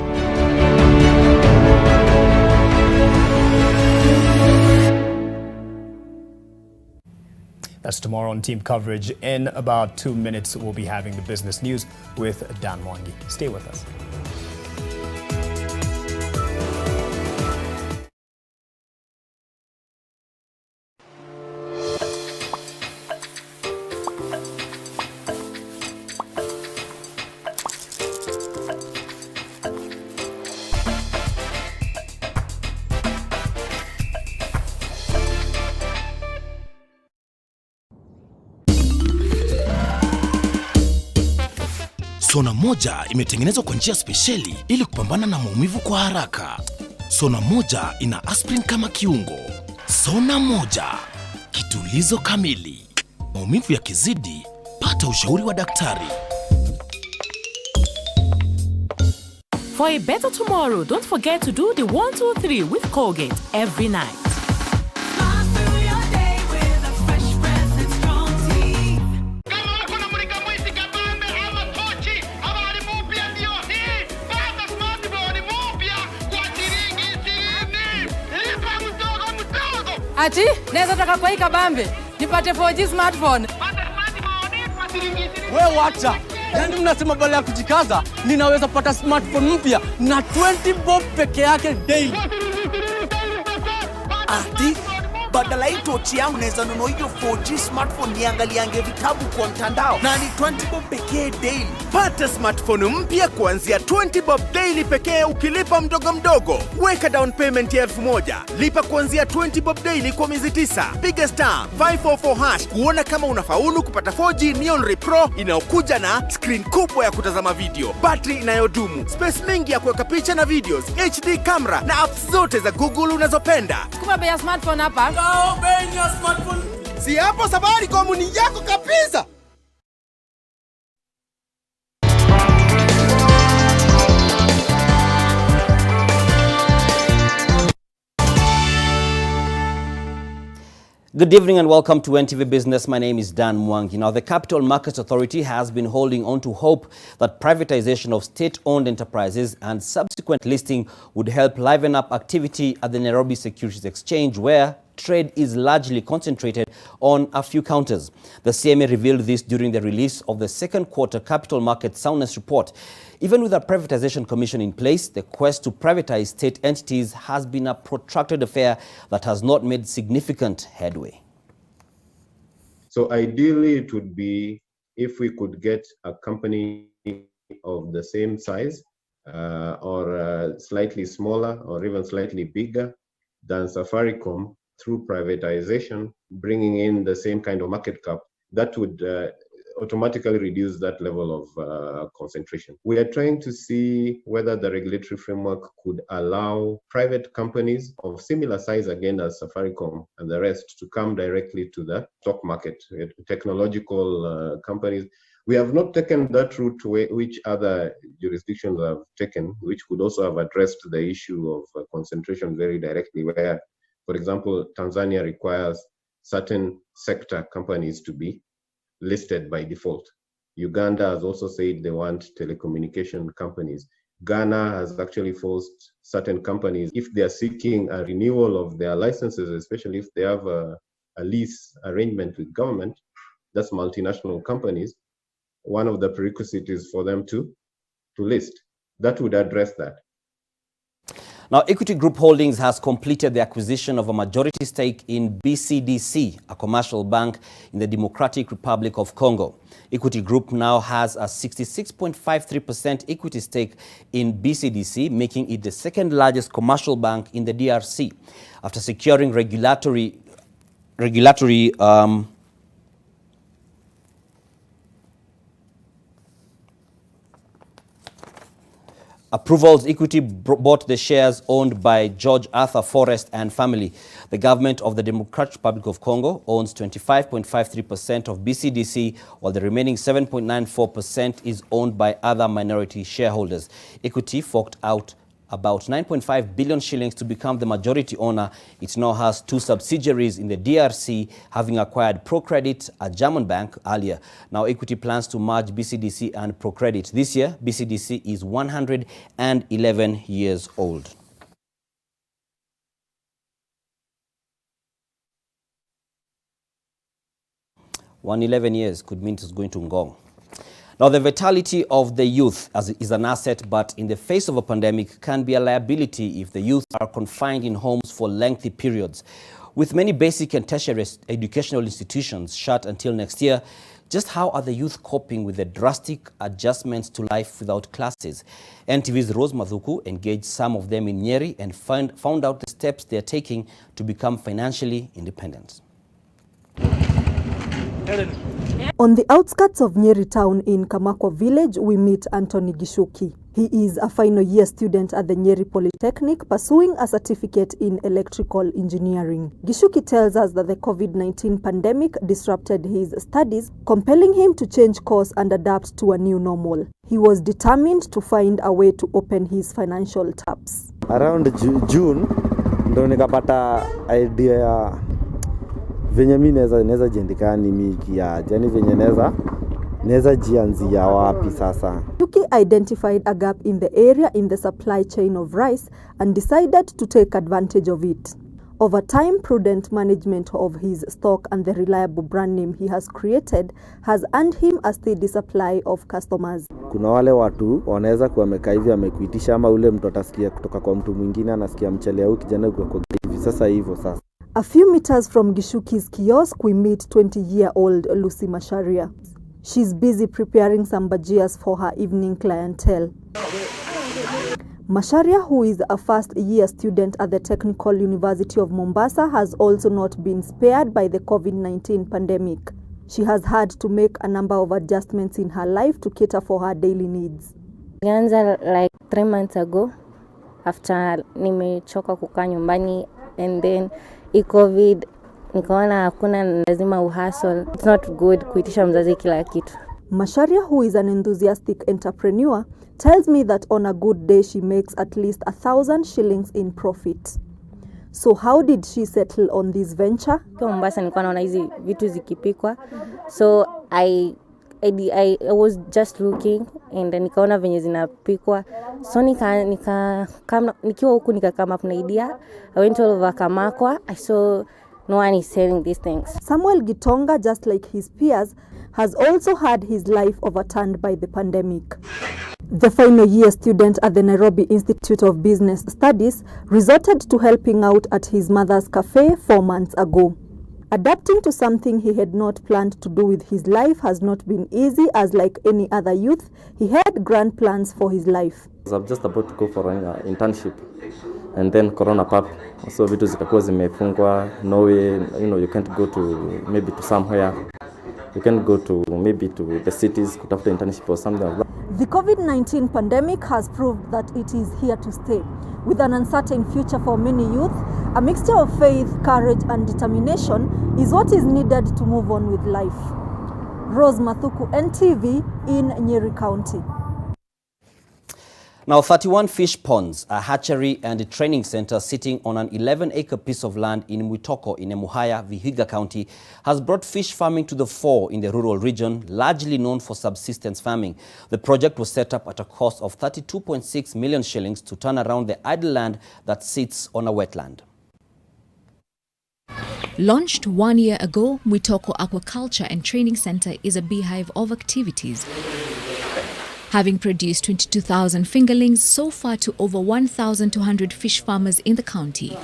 That's tomorrow on Team Coverage. In about 2 minutes, we'll be having the business news with Dan Mwangi. Stay with us. Sona moja imetengenezwa kwa njia spesheli ili kupambana na maumivu kwa haraka. Sona moja ina aspirin kama kiungo. Sona moja, kitulizo kamili. Maumivu yakizidi, pata ushauri wa daktari. For a better tomorrow, don't forget to do the 1, 2, 3 with Colgate every night. Ati, naweza taka kwa hii kabambe, nipate 4G smartphone. Wewe wacha. Yaani mnasema badala ya kujikaza, ninaweza pata smartphone mpya na 20 bob peke yake daily. Ati, badala hii tochi yangu naweza nunua hiyo 4G smartphone niangaliange vitabu kwa mtandao na ni 20 bob pekee daily. Pata smartphone mpya kuanzia 20 bob daily pekee ukilipa mdogo mdogo. Weka down payment ya 1000. Lipa kuanzia 20 bob daily kwa miezi 9. Piga star 544 hash kuona kama unafaulu kupata 4G Neon Ray Pro inayokuja na screen kubwa ya kutazama video, battery inayodumu, space mingi ya kuweka picha na videos, HD camera na apps zote za Google unazopenda. Kuma bei ya smartphone hapa. Kao bei ya smartphone. Si hapo Safaricom ni yako kabisa. Good evening and welcome to NTV Business. My name is Dan Mwangi. Now, the Capital Markets Authority has been holding on to hope that privatization of state-owned enterprises and subsequent listing would help liven up activity at the Nairobi Securities Exchange, where trade is largely concentrated on a few counters. The CMA revealed this during the release of the second quarter Capital Market Soundness Report. Even with a privatization commission in place, the quest to privatize state entities has been a protracted affair that has not made significant headway. So ideally, it would be if we could get a company of the same size or slightly smaller or even slightly bigger than Safaricom through privatization, bringing in the same kind of market cap, that would automatically reduce that level of concentration. We are trying to see whether the regulatory framework could allow private companies of similar size, again, as Safaricom and the rest, to come directly to the stock market, technological companies. We have not taken that route which other jurisdictions have taken, which could also have addressed the issue of concentration very directly, where, for example, Tanzania requires certain sector companies to be listed by default. Uganda has also said they want telecommunication companies. Ghana has actually forced certain companies, if they are seeking a renewal of their licenses, especially if they have a lease arrangement with government, that's multinational companies, one of the prerequisites is for them to list. That would address that. Now, Equity Group Holdings has completed the acquisition of a majority stake in BCDC, a commercial bank in the Democratic Republic of Congo. Equity Group now has a 66.53% equity stake in BCDC, making it the second largest commercial bank in the DRC, after securing regulatory approvals. Equity bought the shares owned by George Arthur Forrest and family. The government of the Democratic Republic of Congo owns 25.53% of BCDC, while the remaining 7.94% is owned by other minority shareholders. Equity forked out about 9.5 billion shillings to become the majority owner. It now has two subsidiaries in the DRC, having acquired ProCredit, a German bank, earlier. Now, Equity plans to merge BCDC and ProCredit. This year, BCDC is 111 years old. 111 years could mean it's going to Ngong. Now, the vitality of the youth is an asset, but in the face of a pandemic can be a liability if the youth are confined in homes for lengthy periods. With many basic and tertiary educational institutions shut until next year, just how are the youth coping with the drastic adjustments to life without classes? NTV's Rose Mathuku engaged some of them in Nyeri and found out the steps they are taking to become financially independent. On the outskirts of Nyeri town in Kamakwa village, we meet Anthony Gishuki. He is a final year student at the Nyeri Polytechnic, pursuing a certificate in electrical engineering. Gishuki tells us that the COVID-19 pandemic disrupted his studies, compelling him to change course and adapt to a new normal. He was determined to find a way to open his financial taps. Around June, ndo nikapata idea ya venye mimi naweza jiandika ni yani venye naweza jianzia wapi sasa. Yuki identified a gap in the area in the supply chain of rice and decided to take advantage of it. Over time, prudent management of his stock and the reliable brand name he has created has earned him a steady supply of customers. Kuna wale watu wanaweza kuwa wamekaa hivi amekuitisha, ama ule mtu atasikia kutoka kwa mtu mwingine anasikia mchele au kijana kwa hivi sasa hivyo sasa. A few meters from Gishuki's kiosk, we meet 20-year-old Lucy Masharia. She's busy preparing some bajias for her evening clientele. Masharia, who is a first-year student at the Technical University of Mombasa, has also not been spared by the COVID-19 pandemic. She has had to make a number of adjustments in her life to cater for her daily needs. Nilianza like 3 months ago after nimechoka kukaa nyumbani, and then COVID nikaona hakuna lazima uhustle. It's not good kuitisha mzazi kila kitu. Masharia, who is an enthusiastic entrepreneur, tells me that on a good day she makes at least 1,000 shillings in profit. So how did she settle on this venture? Kwa Mombasa nilikuwa naona hizi vitu zikipikwa. So I was just looking and nikaona venye zinapikwa. So nikiwa huku nikakama up na idea. I went all over Kamakwa. I saw no one is selling these things. Samuel Gitonga, just like his peers, has also had his life overturned by the pandemic. The final year student at the Nairobi Institute of Business Studies resorted to helping out at his mother's cafe 4 months ago. Adapting to something he had not planned to do with his life has not been easy, as like any other youth, he had grand plans for his life. I'm just about to go for an internship, and then corona pop, so vitu zikakuwa zimefungwa, no way, you can't go to maybe to somewhere. You can go to maybe to the cities, kutafuta internship or something like that. The COVID-19 pandemic has proved that it is here to stay. With an uncertain future for many youth, a mixture of faith, courage and determination is what is needed to move on with life. Rose Mathuku, NTV in Nyeri County. Now, 31 fish ponds, a hatchery and a training center sitting on an 11-acre piece of land in Mwitoko in Emuhaya, Vihiga County, has brought fish farming to the fore in the rural region, largely known for subsistence farming. The project was set up at a cost of 32.6 million shillings to turn around the idle land that sits on a wetland. Launched 1 year ago, Mwitoko Aquaculture and Training Center is a beehive of activities, having produced 22,000 fingerlings so far to over 1,200 fish farmers in the county.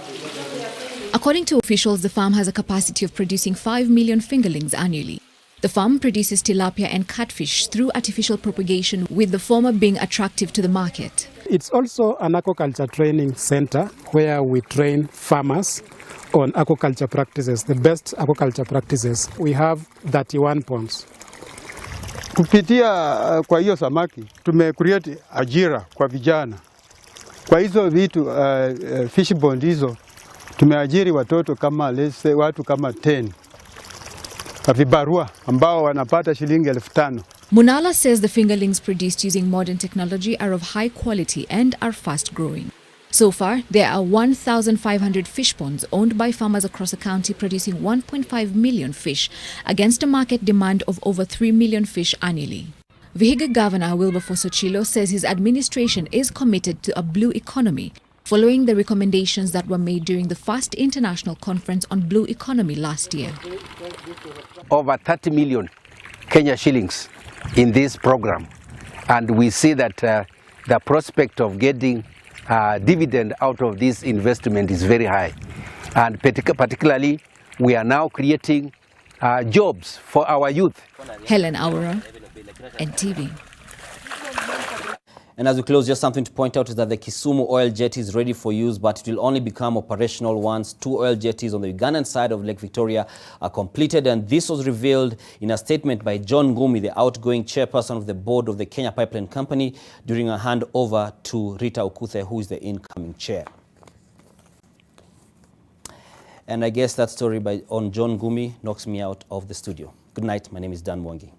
According to officials, the farm has a capacity of producing 5 million fingerlings annually. The farm produces tilapia and catfish through artificial propagation, with the former being attractive to the market. It's also an aquaculture training center where we train farmers on aquaculture practices, the best aquaculture practices. We have 31 ponds. Kupitia kwa hiyo samaki tumecreate ajira kwa vijana. Kwa hizo vitu fish bond hizo tumeajiri watoto kama watu kama 10 kwa vibarua ambao wanapata shilingi 5,000. Munala says the fingerlings produced using modern technology are of high quality and are fast growing. So far, there are 1,500 fish ponds owned by farmers across the county, producing 1.5 million fish against a market demand of over 3 million fish annually. Vihiga Governor Wilberforce Ochilo says his administration is committed to a blue economy, following the recommendations that were made during the first international conference on blue economy last year. Over 30 million Kenya shillings in this program, and we see that the prospect of getting dividend out of this investment is very high, and particularly we are now creating jobs for our youth. Helen Aura, NTV. And as we close, just something to point out is that the Kisumu oil jetty is ready for use, but it will only become operational once 2 oil jetties on the Ugandan side of Lake Victoria are completed. And this was revealed in a statement by John Ngumi, the outgoing chairperson of the board of the Kenya Pipeline Company, during a handover to Rita Okuthe, who is the incoming chair. And I guess that story on John Ngumi knocks me out of the studio. Good night. My name is Dan Mwangi.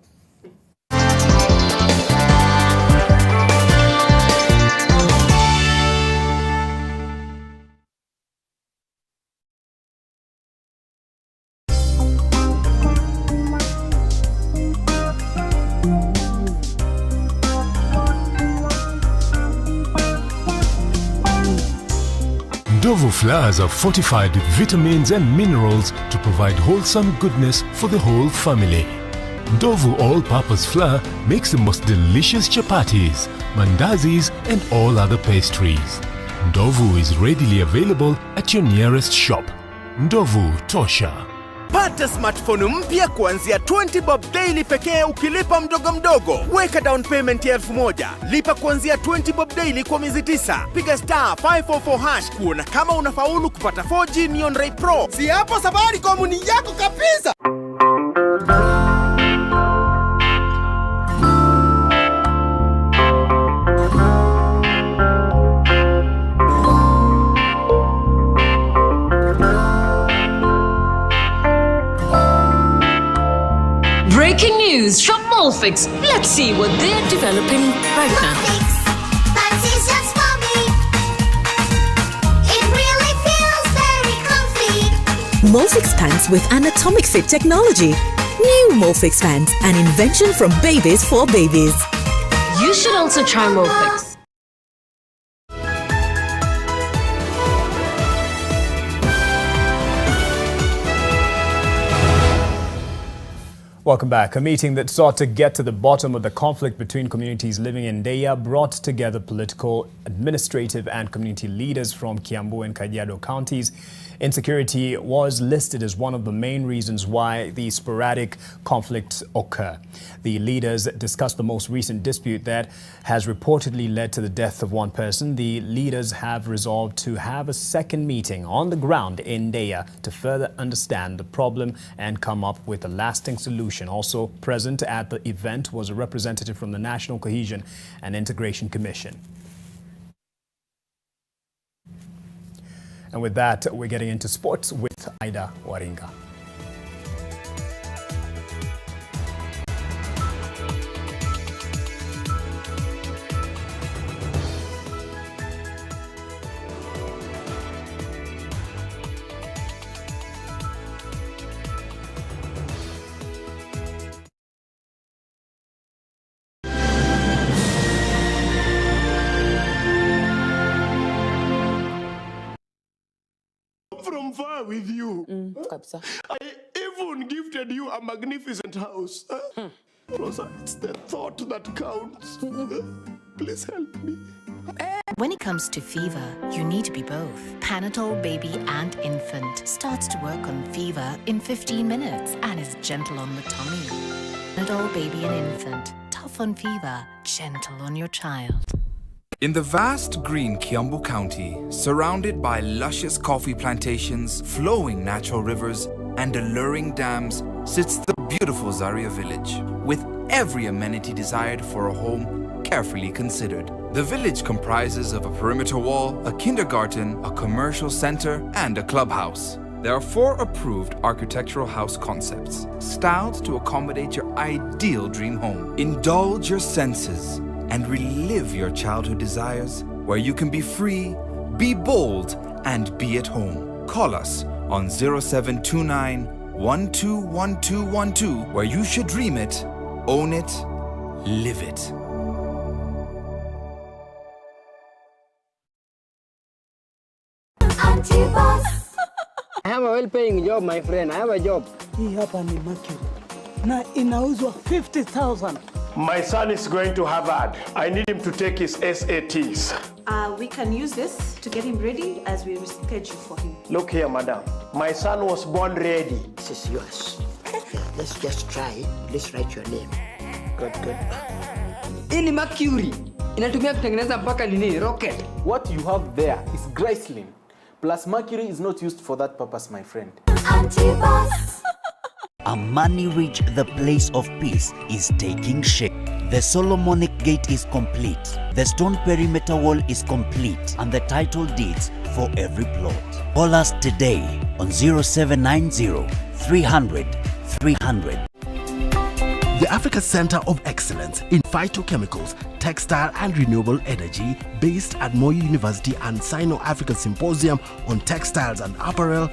Ndovu flowers are fortified with vitamins and minerals to provide wholesome goodness for the whole family. Ndovu all-purpose flour makes the most delicious chapatis, mandazis and all other pastries. Ndovu is readily available at your nearest shop. Ndovu Tosha. Pata smartphone mpya kuanzia 20 bob daily pekee ukilipa mdogo mdogo. Weka down payment ya 1,000. Lipa kuanzia 20 bob daily kwa miezi 9. Piga *544# kuona kama unafaulu kupata 4G Neon Ray Pro. Si hapo Safaricom ni yako kabisa. Breaking news from Molfix. Let's see what they're developing right now. Fancy's just for me. It really feels very comfy. Molfix pants with anatomic fit technology. New Molfix pants, an invention from babies for babies. You should also try Molfix. Welcome back. A meeting that sought to get to the bottom of the conflict between communities living in Deya brought together political, administrative and community leaders from Kiambu and Kajiado counties Insecurity was listed as one of the main reasons why the sporadic conflicts occur. The leaders discussed the most recent dispute that has reportedly led to the death of one person. The leaders have resolved to have a second meeting on the ground in Deya to further understand the problem and come up with a lasting solution. Also present at the event was a representative from the National Cohesion and Integration Commission. And with that, we're getting into sports with Aida Waringa. From far with you. I even gifted you a magnificent house. Rosa, it's the thought that counts. Please help me. When it comes to fever, you need to be both. Panadol Baby and Infant starts to work on fever in 15 minutes and is gentle on the tummy. Panadol Baby and Infant, tough on fever, gentle on your child. In the vast green Kiambu County, surrounded by luscious coffee plantations, flowing natural rivers, and alluring dams, sits the beautiful Zaria village, with every amenity desired for a home carefully considered. The village comprises of a perimeter wall, a kindergarten, a commercial center, and a clubhouse. There are 4 approved architectural house concepts, styled to accommodate your ideal dream home. Indulge your senses and relive your childhood desires, where you can be free, be bold, and be at home. Call us on 0729 121212, where you should dream it, own it, live it. I have a well-paying job, my friend. I have a job. Hii hapa ni Mercury na inauzwa 50,000. My son is going to Harvard. I need him to take his SATs. We can use this to get him ready as we reschedule for him. Look here, madam. My son was born ready. This is yours. Let's just try it. Please write your name. Good. Hii ni Mercury. Inatumia kutengeneza mpaka nini? Rocket. What you have there is glycerin. Plus mercury is not used for that purpose, my friend. Amani Ridge, the place of peace, is taking shape. The Solomonic Gate is complete. The stone perimeter wall is complete. And the title deeds for every plot. Call us today on 0790 300 300. The Africa Center of Excellence in Phytochemicals, Textile and Renewable Energy, based at Moi University, and Sino-African Symposium on Textiles and Apparel,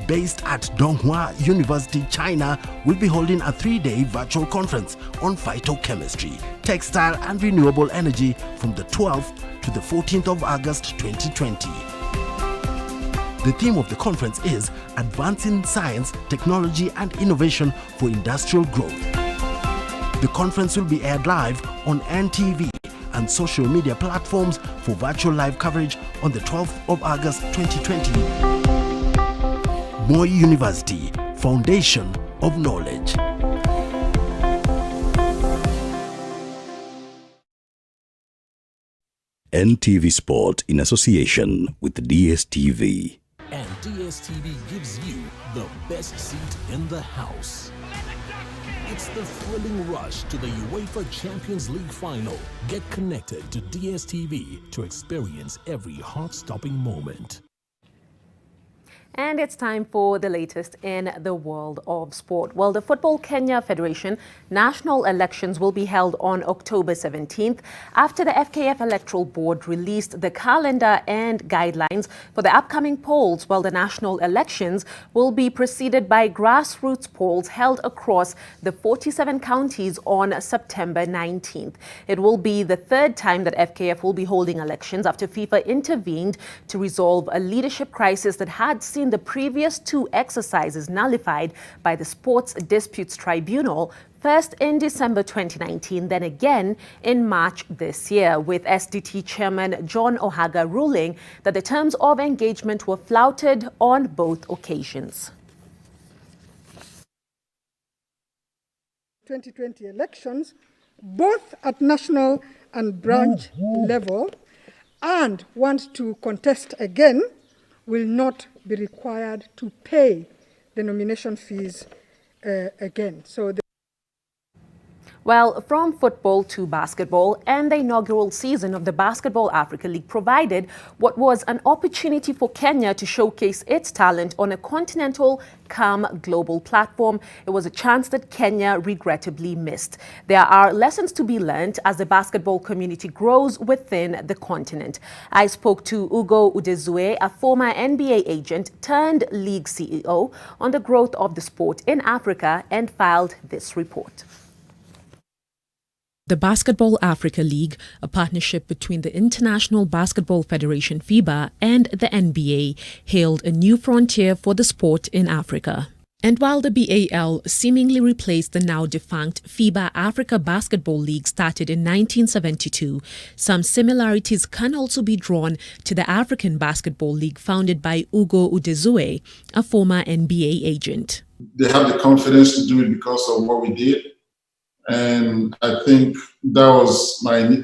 based at Donghua University, China, will be holding a 3-day virtual conference on phytochemistry, textile and renewable energy from the 12th to the 14th of August 2020. The theme of the conference is Advancing Science, Technology and Innovation for Industrial Growth. The conference will be aired live on NTV and social media platforms for virtual live coverage on the 12th of August 2020. Moi University, Foundation of Knowledge. NTV Sport in association with DSTV. And DSTV gives you the best seat in the house. It's the thrilling rush to the UEFA Champions League final. Get connected to DSTV to experience every heart-stopping moment. And it's time for the latest in the world of sport. Well, the Football Kenya Federation national elections will be held on October 17th after the FKF Electoral Board released the calendar and guidelines for the upcoming polls. While the national elections will be preceded by grassroots polls held across the 47 counties on September 19th. It will be the third time that FKF will be holding elections after FIFA intervened to resolve a leadership crisis that had seen seen the previous 2 exercises nullified by the Sports Disputes Tribunal, first in December 2019, then again in March this year, with SDT Chairman John Ohaga ruling that the terms of engagement were flouted on both occasions. 2020 elections, both at national and branch level, and want to contest again, will not be required to pay the nomination fees again. Well, from football to basketball, and the inaugural season of the Basketball Africa League provided what was an opportunity for Kenya to showcase its talent on a continental, global platform. It was a chance that Kenya regrettably missed. There are lessons to be learned as the basketball community grows within the continent. I spoke to Ugo Udezue, a former NBA agent turned league CEO, on the growth of the sport in Africa, and filed this report. The Basketball Africa League, a partnership between the International Basketball Federation FIBA and the NBA, hailed a new frontier for the sport in Africa. And while the BAL seemingly replaced the now defunct FIBA Africa Basketball League started in 1972, some similarities can also be drawn to the African Basketball League founded by Ugo Udezue, a former NBA agent. They have the confidence to do it because of what we did. And I think that was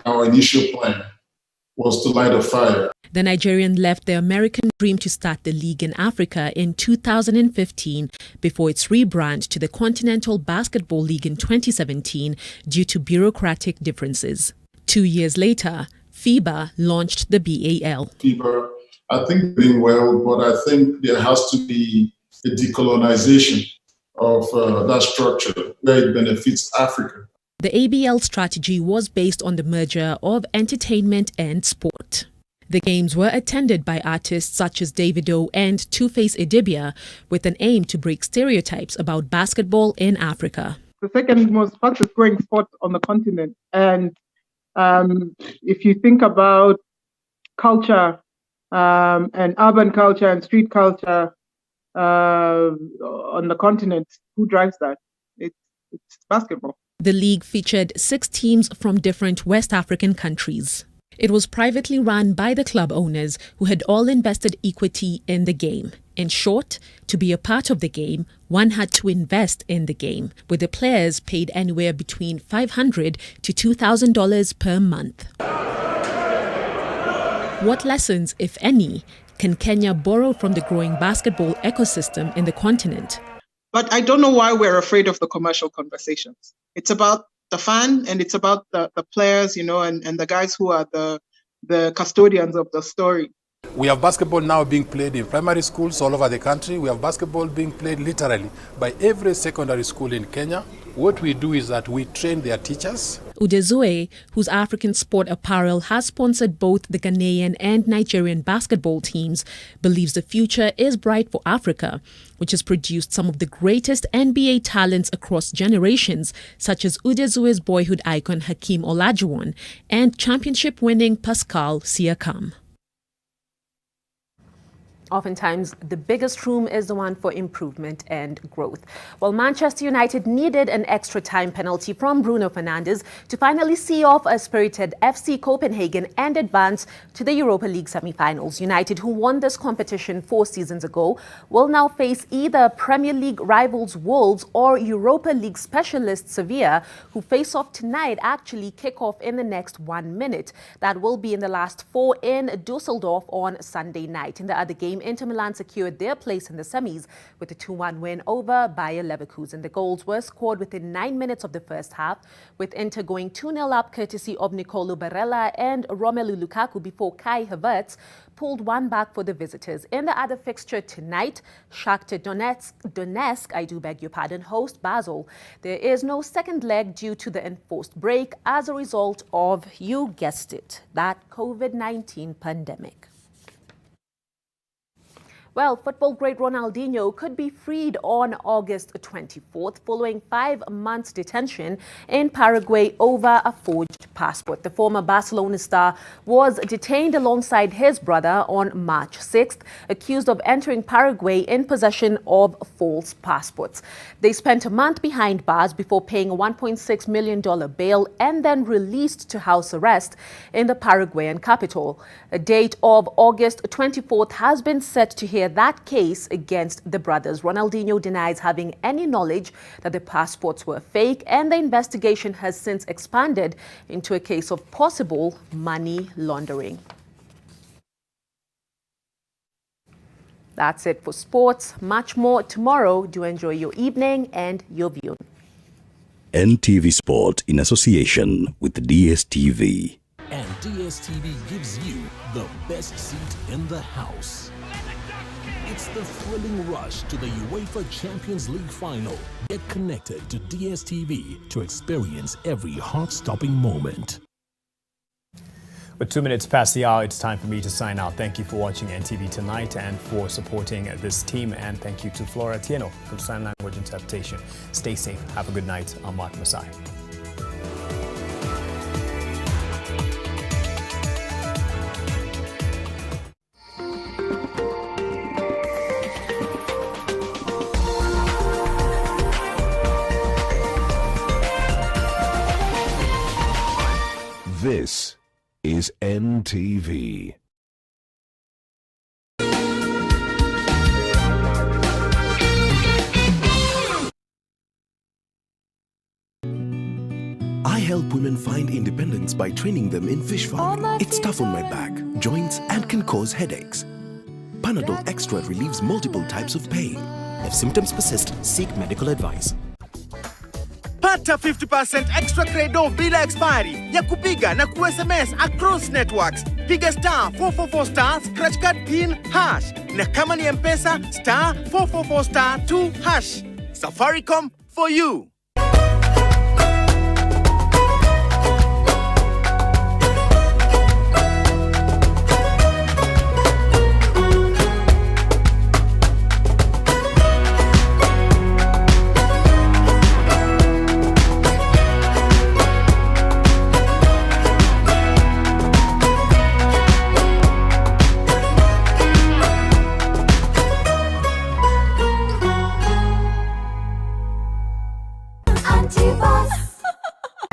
our initial plan, was to light a fire. The Nigerian left the American dream to start the league in Africa in 2015 before its rebrand to the Continental Basketball League in 2017 due to bureaucratic differences. 2 years later, FIBA launched the BAL. FIBA, I think, doing well, but I think there has to be a decolonization of that structure where it benefits Africa. The ABL strategy was based on the merger of entertainment and sport. The games were attended by artists such as Davido and Two-Face Idibia, with an aim to break stereotypes about basketball in Africa. The second most fastest growing sport on the continent. And if you think about culture and urban culture and street culture, on the continent, who drives that? It's basketball. The league featured 6 teams from different West African countries. It was privately run by the club owners who had all invested equity in the game. In short, to be a part of the game, one had to invest in the game, with the players paid anywhere between $500 to $2,000 per month. What lessons, if any, can Kenya borrow from the growing basketball ecosystem in the continent? But I don't know why we're afraid of the commercial conversations. It's about the fan and it's about the players, and the guys who are the custodians of the story. We have basketball now being played in primary schools all over the country. We have basketball being played literally by every secondary school in Kenya. What we do is that we train their teachers. Udezue, whose African Sport Apparel has sponsored both the Ghanaian and Nigerian basketball teams, believes the future is bright for Africa, which has produced some of the greatest NBA talents across generations, such as Udezue's boyhood icon Hakeem Olajuwon and championship-winning Pascal Siakam. Oftentimes, the biggest room is the one for improvement and growth. Well, Manchester United needed an extra time penalty from Bruno Fernandes to finally see off a spirited FC Copenhagen and advance to the Europa League semi-finals. United, who won this competition 4 seasons ago, will now face either Premier League rivals Wolves or Europa League specialists Sevilla, who face off tonight, actually kick off in the next 1 minute. That will be in the last 4 in Dusseldorf on Sunday night. In the other game, Inter Milan secured their place in the semis with a 2-1 win over Bayer Leverkusen. The goals were scored within 9 minutes of the first half, with Inter going 2-0 up courtesy of Nicolo Barella and Romelu Lukaku before Kai Havertz pulled one back for the visitors. In the other fixture tonight, Shakhtar Donetsk, host Basel. There is no second leg due to the enforced break as a result of, you guessed it, that COVID-19 pandemic. Well, football great Ronaldinho could be freed on August 24th following 5 months detention in Paraguay over a forged passport. The former Barcelona star was detained alongside his brother on March 6th, accused of entering Paraguay in possession of false passports. They spent a month behind bars before paying a $1.6 million bail and then released to house arrest in the Paraguayan capital. A date of August 24th has been set to hear that case against the brothers. Ronaldinho denies having any knowledge that the passports were fake, and the investigation has since expanded into a case of possible money laundering. That's it for sports. Much more tomorrow. Do enjoy your evening and your view. NTV Sport in association with DSTV. And DSTV gives you the best seat in the house. It's the thrilling rush to the UEFA Champions League final. Get connected to DSTV to experience every heart-stopping moment. With 2 minutes past the hour, it's time for me to sign out. Thank you for watching NTV Tonight and for supporting this team. And thank you to Flora Tieno from Sign Language Interpretation. Stay safe. Have a good night. I'm Mark Masai. This is NTV. I help women find independence by training them in fish farming. It's tough on my back, joints, and can cause headaches. Panadol Extra relieves multiple types of pain. If symptoms persist, seek medical advice. Pata 50% extra credo bila expiry ya kupiga na ku-SMS across networks. Piga star 444 star scratch card pin hash, na kama ni M-Pesa star 444 star 2 hash. Safaricom for you.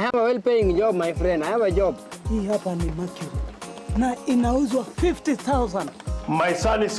I have a well-paying job, my friend. I have a job. Hii hapa ni Mercury na inauzwa 50,000. My son is